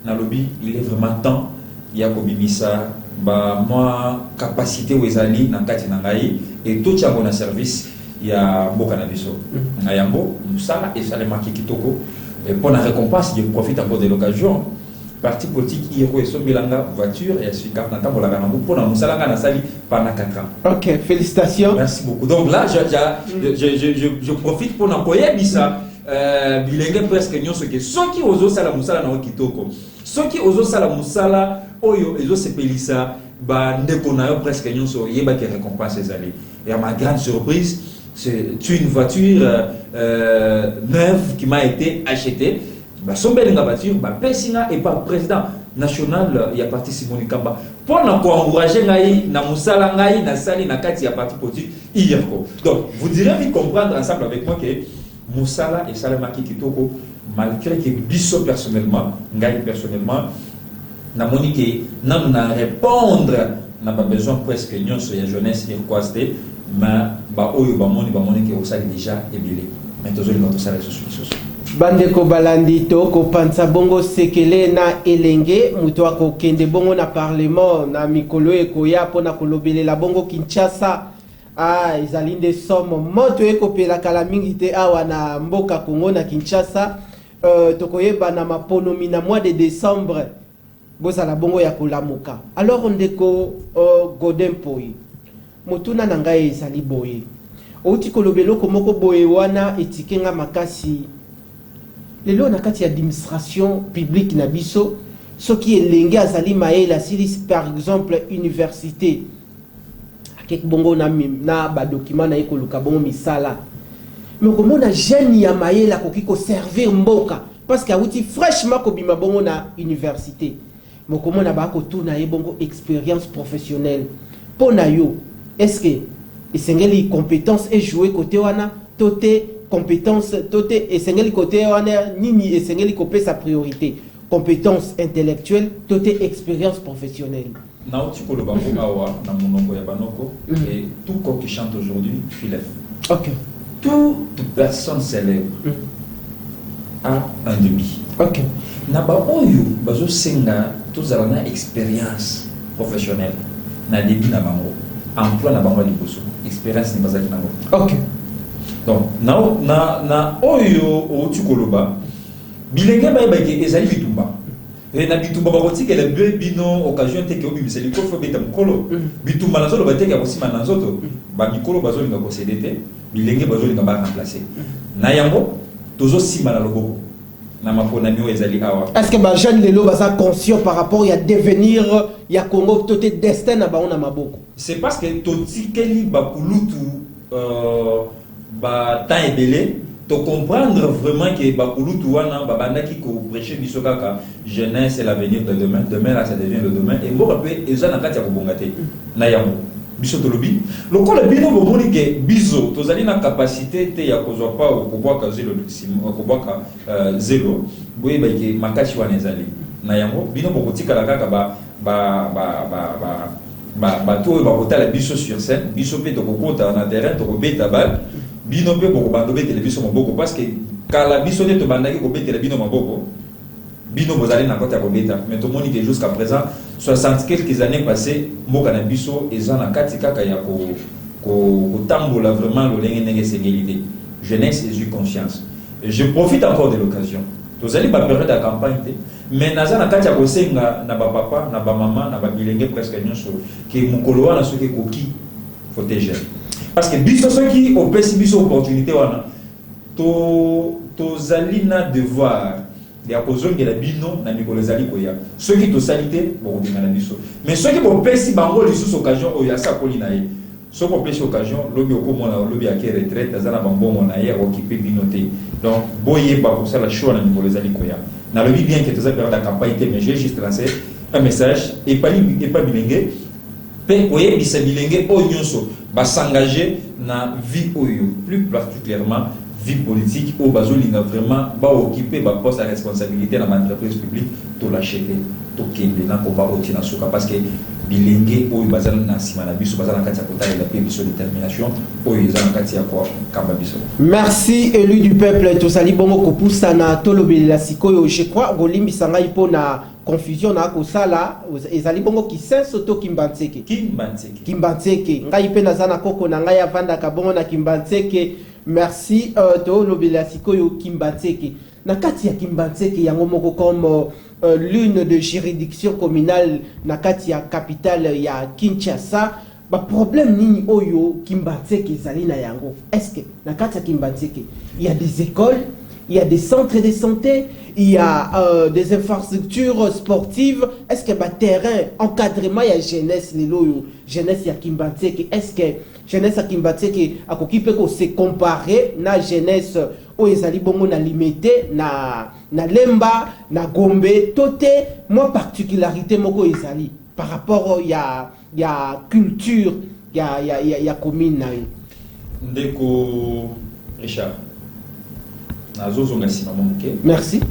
na lobby il est vraiment temps ya kobimisa ba moi capacité wezali na kati na ngai et tout chango na service ya mboka na biso na yango musala et salema kitoko et pour la récompense je profite encore de l'occasion parti politique IECO esombelanga voiture et sika na tambola na pour na musala na sali pendant 4 ans. OK, félicitations. Merci beaucoup. Donc là je profite pour n'envoyer bisa bilenge presque nyonso ke soki ozo sala musala na kitoko soki ozo sala musala oyo ezo sepelisa ba ndeko na yo presque nyonso yeba ke récompense ezali et à ma grande surprise c'est une voiture neuve qui m'a été achetée ba sombelinga voiture ba pesina et par président national ya parti Simoni Kamba pour na ko encourager ngai na musala ngai na sali na kati ya parti politique IECO. Donc vous direz vite comprendre ensemble avec moi que musala et salamaki kitoko malgré que biso personnellement ngai personnellement na monique na répondre na ba besoin presque nyonso ya jeunesse iroquoise mais ba oyo ba moni que osali déjà ebile mais tozoli quand osala sous bandeko balandi to ko panza bongo sekele na elenge muto ako kende bongo na parlement na mikolo ekoya pona kolobelela bongo Kinshasa ezali nde somo moto ekopela kala mingi te awa na mboka Kongo na Kinshasa tokoyeba na maponomi na mois de décembre bozala bongo ya kolamuka alors ndeko Godin Poi motuna na ngai ezali boye outi kolobelo komoko boye wana etikenga makasi lelo na kati ya administration publique na biso soki elenge azali mayela silis par exemple université akek bongo na ba document na ekoluka bongo misala mais komona jeune ya mayela koki ko servir mboka parce que awuti fraîchement kobima bongo na université mokomona ba ko tuna ye bongo expérience professionnelle pona yo est-ce que esengeli compétence et jouer côté wana toté compétence toté esengeli côté wana nini esengeli kopé sa priorité compétence intellectuelle toté expérience professionnelle na uti ko loba ko awa na monoko ya banoko et tout corps qui chante aujourd'hui Philef OK tout personne célèbre a un demi. Ok. Na ba oyo bazo senga tozala na expérience professionnelle na début na bango emploi na bango liboso expérience ni bazaki nango. Ok. Donc na oyo outi koloba bilenge ba ke ezali bitumba na bitumba ba kotika le bino occasion te ke obimisa liko fo beta mukolo bitumba na zolo bateka kosima na nzoto ba mikolo bazo linga ko cédé bilenge bazo linga ba remplacer na yango tozo sima na loboko. Est-ce que les jeunes lelo sont conscients par rapport à devenir ya Congo toté destin na ba on maboko? C'est parce que toti keli ba kulutu ba temps ebele to comprendre vraiment que ba kulutu wana ba bandaki ko prêcher biso kaka jeunesse c'est l'avenir de demain, demain là ça devient le demain et moko pe ezana kati ya kobongate na yango biso tolobi lokola bino bomoni ke biso tozali na capacité te ya kozwa pa okobwaka zelo okobwaka zelo boye ba ke makashi wana ezali na yango bino bokotikala kaka ba to ba kotala biso sur scène biso pe tokokota na terrain tokobeta bal bino pe bokobando betele biso maboko parce que kala biso te tobandaki kobetela bino maboko bino bozali na kota kobeta mais tout le monde que jusqu'à présent 60 quelques années passées mboka na biso ezana kati kaka ya ko tambola vraiment lolenge ndenge sécurité jeunesse et eu conscience et je profite encore de l'occasion tozali ba période de campagne mais nazana kati ya kosenga na ba papa na ba maman na ba bilenge presque nyonso ke mukolo wana soki koki protéger parce que biso soki opesi biso opportunité wana tozali na devoir ya kozongela bino na mikolo ezali koya soki tosalite bokobinga na biso mais soki bopesi bango lisusu occasion oyo asakoli na ye soki opesi occasion lobi okomona lobi ake retraite aza na bambongo na ye akokipe bino te donc boyeba kosala choix na mikolo ezali koya nalobi bien que toza période ya campagne te mais j'ai juste lancé un message epa bilenge mpe koyebisa bilenge oyo nyonso basengage na vie oyo plus particulièrement vie politique au bazolinga vraiment ba occuper ba poste à responsabilité dans l'entreprise publique to l'acheter to kende na combat au tina suka parce que bilenge oyo bazana na sima na biso bazana kati ya kotala la paix biso détermination oyo ezana kati ya kwa kamba biso. Merci élu du peuple tosali bongo kopusa na tolobela sikoyo je crois golimbi sanga ipo na confusion na kosala ezali bongo kisenso to kimbantseke ngai pe nazana koko na ngai avanda ka bongo na kimbantseke. Merci to lobela sikoyo kimbantseke na kati ya kimbantseke yango moko comme l'une de juridiction communale na kati ya capitale ya Kinshasa ba problème nini oyo kimbantseke ezali na yango est-ce que na kati ya kimbantseke il y a des écoles, il y a des centres de santé, il y a des infrastructures sportives, est-ce que ba terrain encadrement ya jeunesse lelo jeunesse ya kimbantseke est-ce que jeunesse à Kimbatseke a kokipe ko se comparer na jeunesse o ezali bongo na limité na Lemba na Gombe toté moi particularité moko ezali par rapport ya culture ya commune na ndeko Richard nazo zonga sima moke merci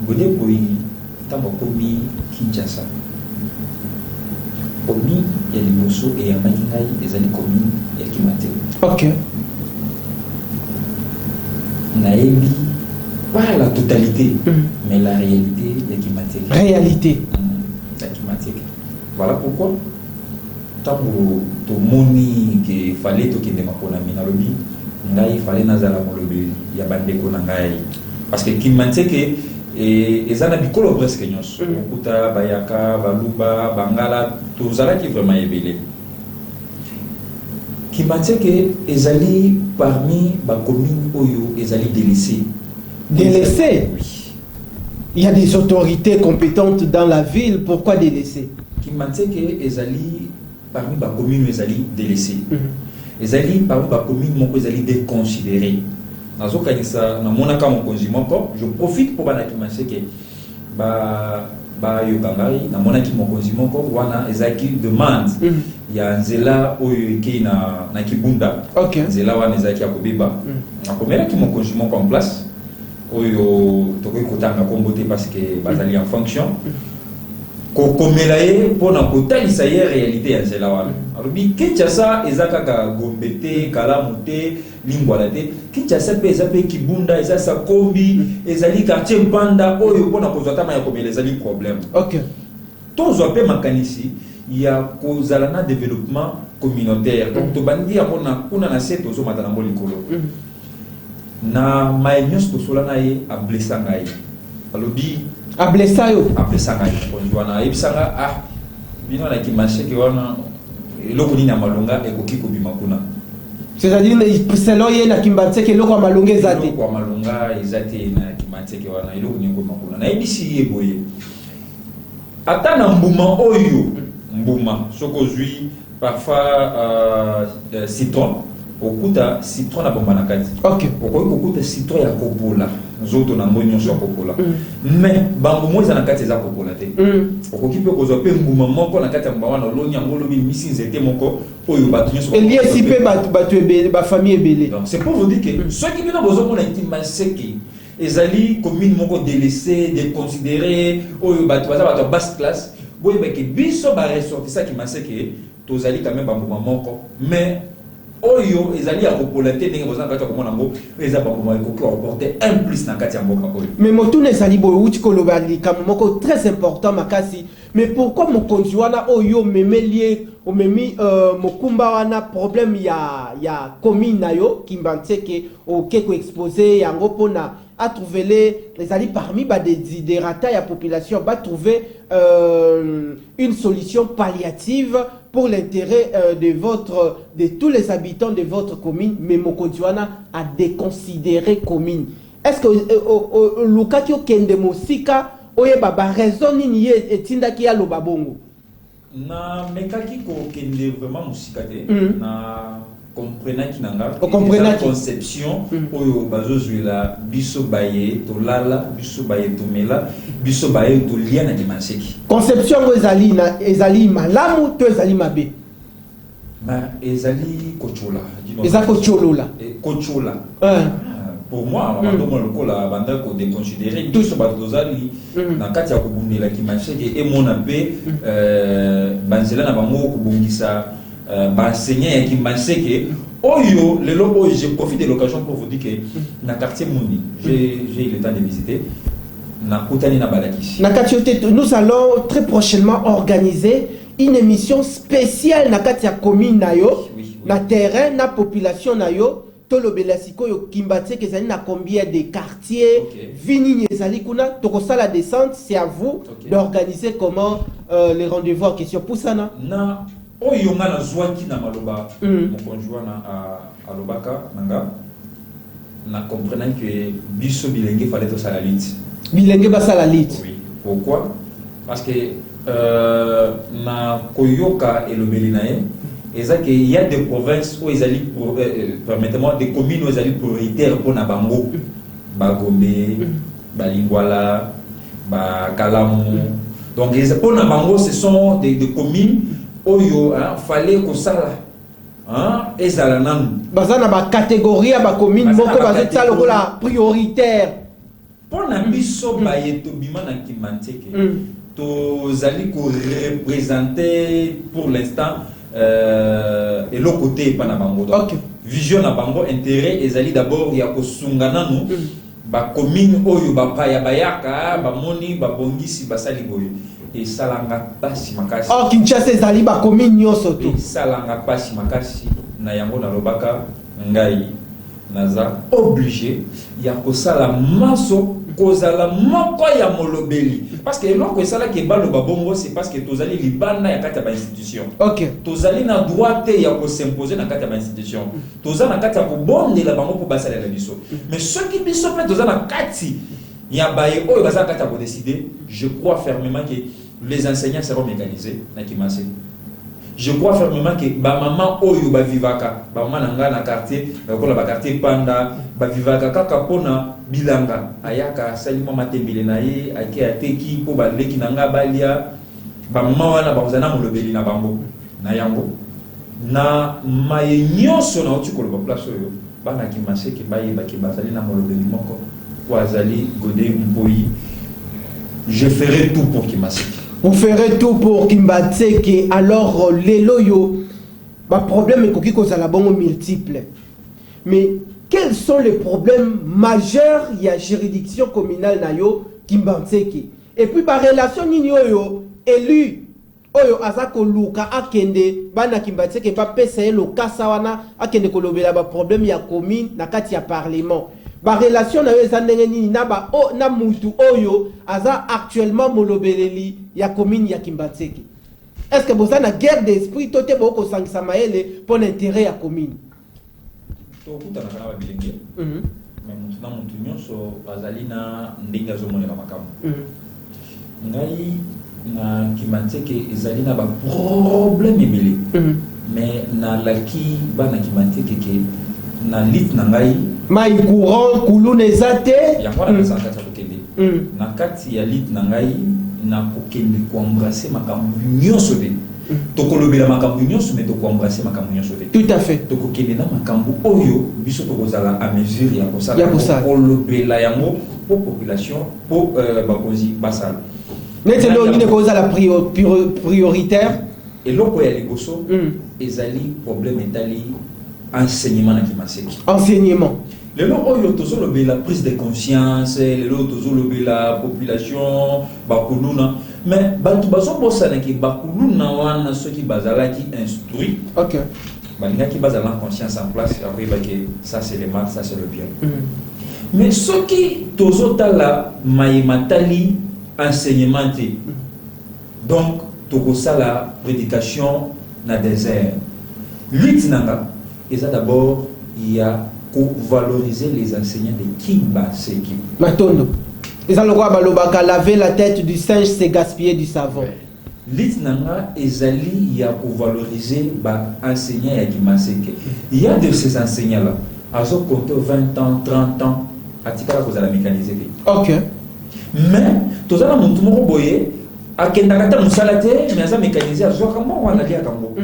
bode boyi tambo komi Kinshasa commune ya liboso et ya makingai ezali commune ya Kimate. Ok. Naebi pas la totalité mais la réalité ya Kimate. Réalité. Ya Kimate. Voilà pourquoi tango to moni que fallait to kende makona mina lobi ngai fallait nazala molobi ya bandeko na ngai parce que Kimate que et ezana bikolo presque nyonso okuta bayaka baluba bangala tozalaki vraiment ebele Kimbatseke ezali parmi ba commune oyo ezali délaissé. Oui. Il y a des autorités compétentes dans la ville, pourquoi délaissé? Kimbatseke ezali parmi ba commune ezali délaissé. Ezali parmi ba commune moko ezali déconsidéré. Nazokanisa na monaka mokonzi moko je profite pour bana Kimbatseke ba yokangai na monaki mokonzi moko wana ezaki demande ya nzela oyo eke na Kibunda. Nzela wana ezaki akobeba akomela ki mokonzi moko en place oyo tokoki kotanga kombote parce que bazali en fonction kokomela ye pona kotalisa ye réalité ya nzela wana alobi Kinshasa ezaka gombete kalamote lingwalate Kinshasa pe ezape kibunda ezasa kombi ezali quartier Mpanda oyo pona kozwa ma ya komela ezali problème. OK. Tozo pe makanisi ya kozala na développement communautaire. Donc to bandi ya kuna na set tozo matana molikolo. Na maïnyos to solana ye a blessa ngai. Alobi a blessa yo. A blessa ngai. Konjwana ebisanga bino na kimashe ki wana eloko nini ya malonga ekoki kobima kuna. C'est-à-dire selon ye na kimbatse ke eloko malonga ezate. Eloko malonga ezate na kimatse ke wana eloko nini kobima kuna. Na ebisi ye boye. Ata na mbuma oyo mbuma soko zui parfois citron okuta citron na bomba na kati. OK. Okuta citron ya kopola nzoto na ngonyo so kopola. Mais bambumo eza na kati eza kopola te. Okoki pe kozwa pe mbuma moko na kati ya mbuma wana loni yango lobi misi nzete moko oyo batu nyoso. Elie si pe batu ebele ba famille ebele. Donc c'est pour vous dire que ceux qui bino bozo mona Kimaseke ezali commune moko délaissée, déconsidérée oyo batu baza basse classe. Boye beke biso ba ressortir ça Kimaseke tozali quand même bambuma moko mais oyo ezali ya popolate ndenge boza kati komona ngo eza bambuma ekoki reporter un plus na kati ya mboka oyo. Mais motuna ezali boye uti koloba likambo moko très important makasi. Mais pourquoi mokonzi wana oyo memelie o memi mokumba wana problème ya commune na yo Kimbantseke o keko exposé yango pona a trouvé les alliés parmi des desiderata ya population va trouver une solution palliative pour l'intérêt de tous les habitants de votre commune, mais Mokodjouana a déconsidéré commune. Est-ce que Lukatio Kende Mosika oye baba raison ni etinda ki ya lobabongo na mekaki ko kende vraiment musika te na comprenant ki nanga conception oyo bazozwila biso baye to lala biso baye to mela biso baye to lia na Kimaseke conception ezali malamu to ezali mabe ma ezali kochola kochola pour moi on a banda ko déconsidérer tout ce batozali na kati ya kubundela Kimaseke et mon ape banzela na bango kubungisa enseigner ya Kimaseke oyo lelo oyo je profite de l'occasion pour vous dire que na quartier Mundi j'ai eu le temps de visiter na kutani na balakisi na quartier nous allons très prochainement organiser une émission spéciale na kati ya commune na yo na terrain na population na yo tolobela sikoyo Kimbantseke ezali na combien de quartiers vini ezali kuna tokosa la descente c'est à vous d'organiser comment les rendez-vous en question pour ça na oyo nga na zwaki na maloba mon conjoint na alobaka nanga na comprenant que biso bilenge fallait to sala lit bilenge basala lit oui pourquoi parce que na koyoka elobeli na ye il y a des provinces où ils allaient permettez-moi des communes où ils allaient prioritaires pour na bango Bagombe Balingwala Bakalamu donc les pour na bango ce sont des communes où il fallait que ça ezala nanu baza na ba catégorie ba commune moko baza tsalo ko la prioritaire pour na biso ba yeto bima na Kimantseke to zali ko représenter pour l'instant et l'autre côté pas na bango donc vision na bango intérêt ezali d'abord ya kosungana no ba commune oyo ba paya bayaka ba moni ba bongisi basali boyo et salanga pasi makasi Kinshasa ezali ba commune nyoso to salanga pasi makasi na yango na lobaka ngai naza obligé ya kosala maso kozala moko ya molobeli parce que eloko esala ke baloba bongo c'est parce que tozali libanda ya kati ya ba institution tozali na droit te ya ko s'imposer na kati ya ba institution tozali na kati ya kobondela bango po basalela biso mais ceux qui biso pe tozali na kati ya baye oyo bazala kati ya ko décider je crois fermement que les enseignants seront mécanisés na Kimaseke. Je crois fermement que ba maman oyo ba vivaka ba maman nanga na quartier ba quartier Panda ba vivaka kaka pona bilanga ayaka salima matembele na ye ake ateki po ba leki nanga balia ba maman wana ba kozana molobeli na bango na yango na maye nyonso na otikolo ba place oyo bana Kimaseke baye ba kibazali na molobeli moko po azali Godé Mpoyi. Je ferai tout pour Kimaseke. Vous ferez tout pour Kimbantseke. Alors, les loyaux, Ba problème est qui cause la bongo multiple. Mais quels sont les problèmes majeurs il y a juridiction communale na yo Kimbantseke. Et puis par relation nini oyo élu oyo azako luka akende bana Kimbantseke ba pesa lo kasa wana akende kolobela ba problème ya commune na kati ya parlement. Ba relation na yo ezandenge nini na ba o na mutu oyo aza actuellement molobeleli ya commune ya Kimbantseke. Est-ce que vous avez une guerre d'esprit toté boko sangisa maele pour l'intérêt à commune? To kutana kana bilenge. Mais mutuna mutu nyonso bazali na ndinga zo monela makambo. Ngai na Kimbantseke ezali na ba problème ebele. Mais na laki bana Kimbantseke ke na lit na ngai mai courant kulune zate yango na santa kokende. Na kati ya lit na ngai na kokende ko embrasser makambo nyonso de. Tokolobela makambo nyonso mais to ko embrasser makambo nyonso de. Tout à fait. Tokokende na makambo oyo biso tokozala à mesure ya kosala. Ya kosala. Kolobela yango pour population pour bakozi basala. Nete lo ni koza la prioritaire et loko ya liboso ezali problème etali enseignement na Kimbantseke. Enseignement. Le lot oyo tozolobela prise de conscience, le lot tozolobela population bakuluna, mais bantu bazobosana ki bakuluna wana soki bazalaki instruit. OK. Balingaki bazala conscience en place après que ça c'est le mal, ça c'est le bien. Mais soki tozotala maimatali enseignement te. Donc tokosala prédication na désert. Litinanga, et ça d'abord il y a valoriser les enseignants de Kimbantseke. Matondo. Ils ont le droit de laver la tête du singe, c'est gaspiller du savon. L'itnanga ezali il y a pour valoriser les enseignants de Kimbantseke. Il y a de ces enseignants là, à ce compte 20 ans, 30 ans, à tika la la mécaniser. OK. Mais tout ça mon tout mon boye à kendakata musalate mais ça mécaniser à zo kambo wana dia kambo.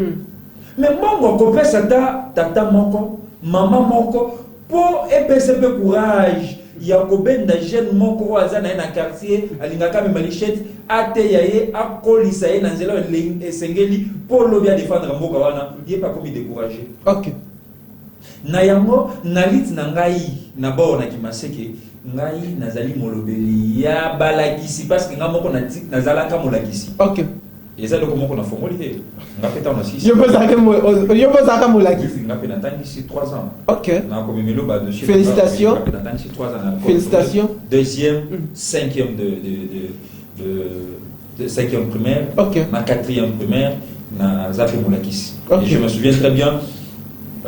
Mais mon copain ça tata moko maman moko pour epsp courage ya kobenda jeune moko azana na quartier alingaka me malichette ateyaye akolisa ye na nzela esengeli pour lobia défendre mboka wana ye pas comme décourager. OK. Na yango na lit na ngai na bo na Kimbantseke ngai nazali molobeli ya balakisi parce que nga moko na zalaka molakisi. OK. Et ça donc comment on a formulé on a fait en aussi je peux ça comme la qui on a fait dans 3 ans. OK. Na comme melo ba dessus félicitations dans 3 ans. Félicitations. Deuxième, cinquième de cinquième primaire. OK. Ma quatrième primaire na zape molakisi. OK. Et je me souviens très bien vous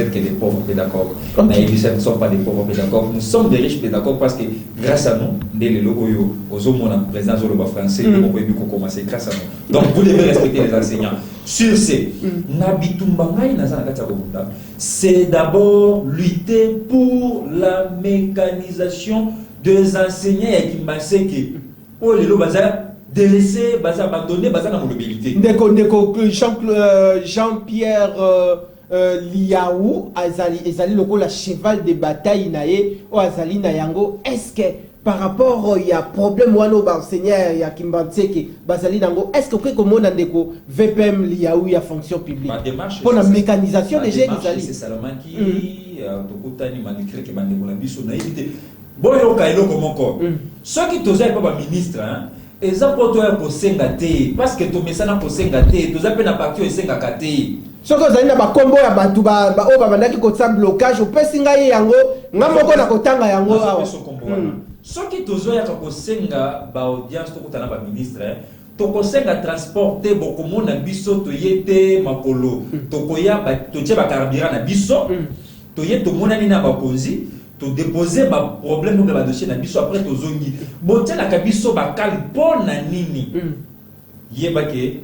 êtes que des pauvres pédagogues. Okay. Nous ne sommes pas des pauvres pédagogues, nous sommes des riches pédagogues parce que grâce à nous, dès les logos, aux hommes, on a président Zoloba français, grâce à nous. Donc vous devez respecter les enseignants. Sur ce, c'est d'abord lutter pour la mécanisation des enseignants et Kimbantseke. Oh, les bazar délaissé, abandonné, dans la mobilité. Jean-Pierre Liaou, Azali loko la cheval de bataille nae, ou Azali Nayango, est-ce que par rapport il y a problème ou no enseignant ya Kimbantseke, Bazali Nango, est-ce que comme on a déco VPM Liaou ya fonction publique pour la mécanisation des jeunes Azali. C'est Salomon qui tokutani manikre ke bandeko la biso na éviter. Boyo kailo comme encore. Ceux qui tozaient pas ministre hein. Et ça pour toi pour sengate parce que ton message pour sengate tu as peine à partir et sengakate ce que vous avez na combo ya batu ba o ba bandaki ko sa blocage o pesinga yango ngamoko na kotanga yango awa ce qui tozoya ko senga ba audience to kutana ba ministre to ko senga transporter beaucoup monde na biso to yete makolo to koya ba to tie ba carburant na biso to yete to monani na ba konzi to déposer ba problème de ba dossier na biso après to zongi boté na kabiso ba kal pon na nini yeba ke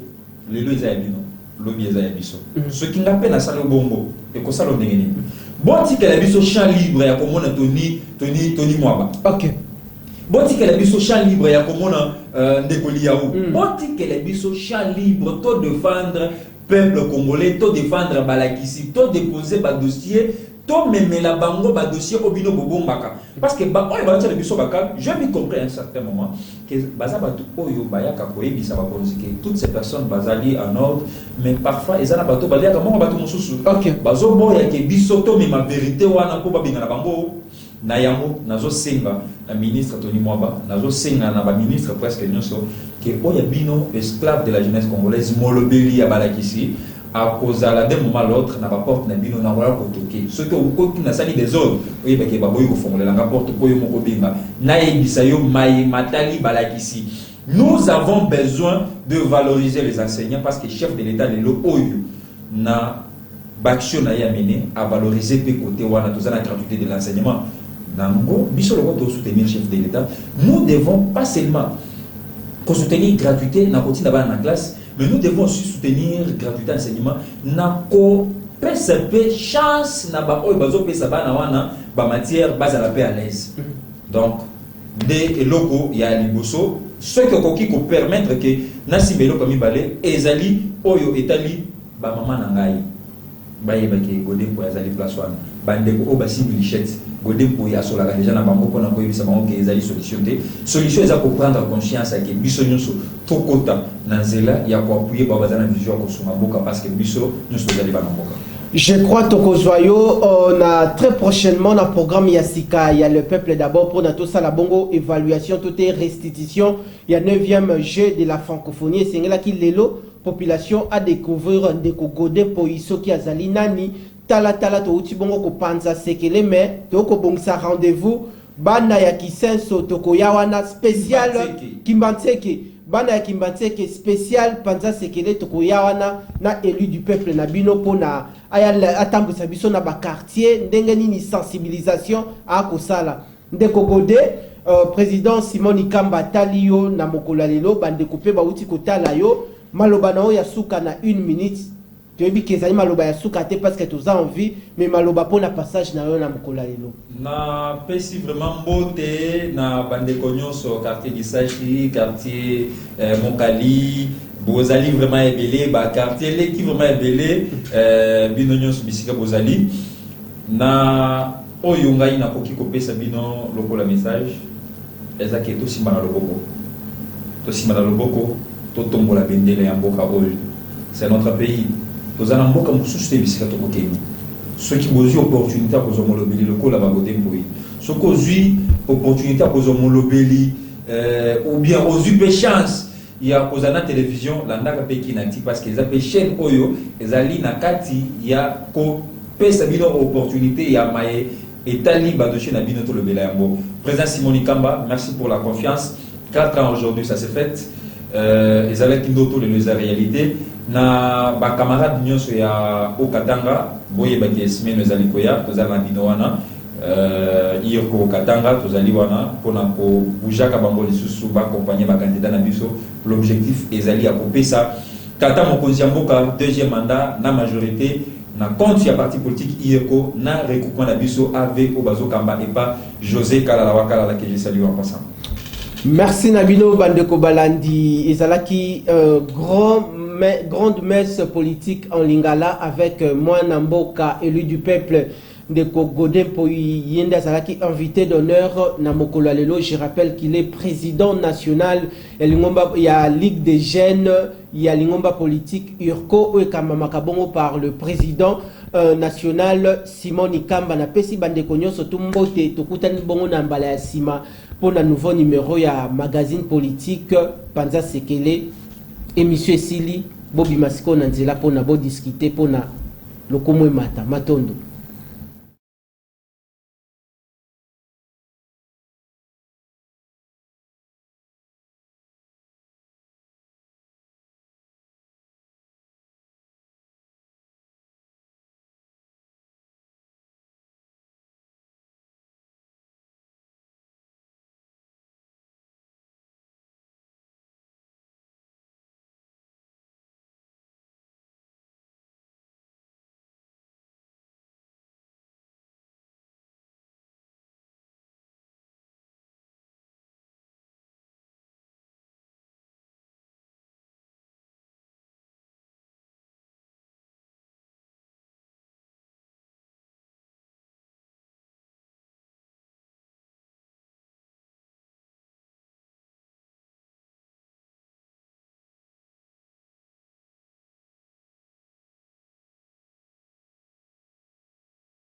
lelo za yabino lobi za yabiso ce qui ngape na salo bombo e ko salo ndengeni boti ke la biso champ libre ya komona toni mwaba. OK. Boti ke la biso champ libre ya komona ndekoli yaou boti ke la biso champ libre to défendre peuple congolais to défendre balakisi to déposer ba dossier to memela bango ba dossier obino bobombaka parce que ba oyo ba tshela biso baka je me compris à un certain moment que baza ba oyo bayaka koyebisa ba que toutes ces personnes bazali en ordre mais parfois ezana bato baliaka mongo bato mususu bazo boya ke biso to mais ma vérité wana ko babinga na bango na yango nazo senga na ministre Tony Mwaba nazo senga na ba ministre presque nyonso que oya bino esclave de la jeunesse congolaise molobeli ya balakisi à cause à la d'un moment l'autre n'a pas porte n'a bino n'a pas kotoké ce que vous côté n'a sali des autres oui bah que baboy ko formuler la porte ko yo moko binga na yebisa yo mai matali balakisi. Nous avons besoin de valoriser les enseignants parce que chef de l'état de l'eau oyo na baction na yamené à valoriser pe côté wana tous la gratuité de l'enseignement nango biso le ko soutenir chef de l'état. Nous devons pas seulement soutenir gratuité na côté na ba na classe mais nous devons aussi soutenir gratuité enseignement na ko PCP chance na ba oyo bazo pesa bana wana ba matière base à la paix à l'aise. Donc des locaux il y a liboso ce que qui ko permettre que na sibelo comme balé ezali oyo etali ba mama na ngai ba yeba ke godé ko ezali place wana bande ko ba simplichette godé ko ya sola déjà na bango ko na ko yebisa bango ke ezali solution eza ko prendre conscience que biso nyonso tokota na nzela ya ko appuyer ba bazana vision ko suma boka parce que biso nyonso ezali ba na boka. Je crois Tokozwayo, on a très prochainement un programme Yassika, il y a le peuple d'abord pour tout ça, la bongo évaluation, toute restitution, il y a 9e jeu de la francophonie, c'est là qu'il est là, population à découvrir des kogodé pour iso qui a zali nani, tala to uti bongo ko panza sekele mais to ko bongsa rendez-vous, bana ya kisenso toko yawana spécial Kimbanseke. Bana ya Kimbanseke spécial panza sekele toko yawana na élu du peuple na bino pona aya atambusa biso na ba quartier ndenge nini sensibilisation a kosala ndeko gode président Simon Ikamba talio na mokolo lelo bande couper ba uti kotala yo maloba na ya suka na 1 minute toyebi kezali maloba ya suka te parce que tous a envie mais maloba pona passage na yo na mokolo lelo na pesi vraiment mbote na bande konyonso quartier Gisashi quartier Mokali bozali vraiment ebelé ba quartier les qui vraiment ebelé bino nyonso bisika bozali na oyo ngai na koki kopesa bino lokola message ezaki to simana loboko to tombola bendele ya mboka oyo c'est notre pays tozana mboka mususu te bisika to kokeni ceux qui ont opportunité à cause molobeli lokola bagote mboyi ceux qui ont opportunité à cause molobeli ou bien aux eu chance il y a cause na télévision la ndaka pe kinati parce que les appellent chaîne oyo ezali na kati ya ko pesa bino opportunité ya maye etali badoche na bino to le belayambo. Président Simon Ikamba, merci pour la confiance. 4 ans aujourd'hui ça s'est fait ezali kindoto les réalité na ba camarade nyonso ya Okatanga boye ba kesme no ezali koya tozala na bino wana Irko Katanga tozali wana pona ko bujaka bango lisusu ba accompagner ba candidat na biso. L'objectif ezali ya kopesa kata mokonzi ya mboka deuxième mandat na majorité na compte ya parti politique Irko na recoupement na biso avec Obazo Kamba et pas José Kalala Wakala que je salue en passant. Merci Nabino Bandeko Balandi ezalaki grande messe politique en Lingala avec moi Namboka élu du peuple de Kogodé Poyenda Zalaki invité d'honneur Namokolo Lelo. Je rappelle qu'il est président national. Il y a Ligue des jeunes, il y a l'Ingomba politique Urko Kamamakabongo par le président national Simon Ikamba. Na pesi bande konyo sotumbote tokutani bongo na mbala ya sima pour un nouveau numéro ya magazine politique Panza Sekele émission Sili Bobby Masiko Nanzela pour na bo discuter pour na lokomo mata matondo.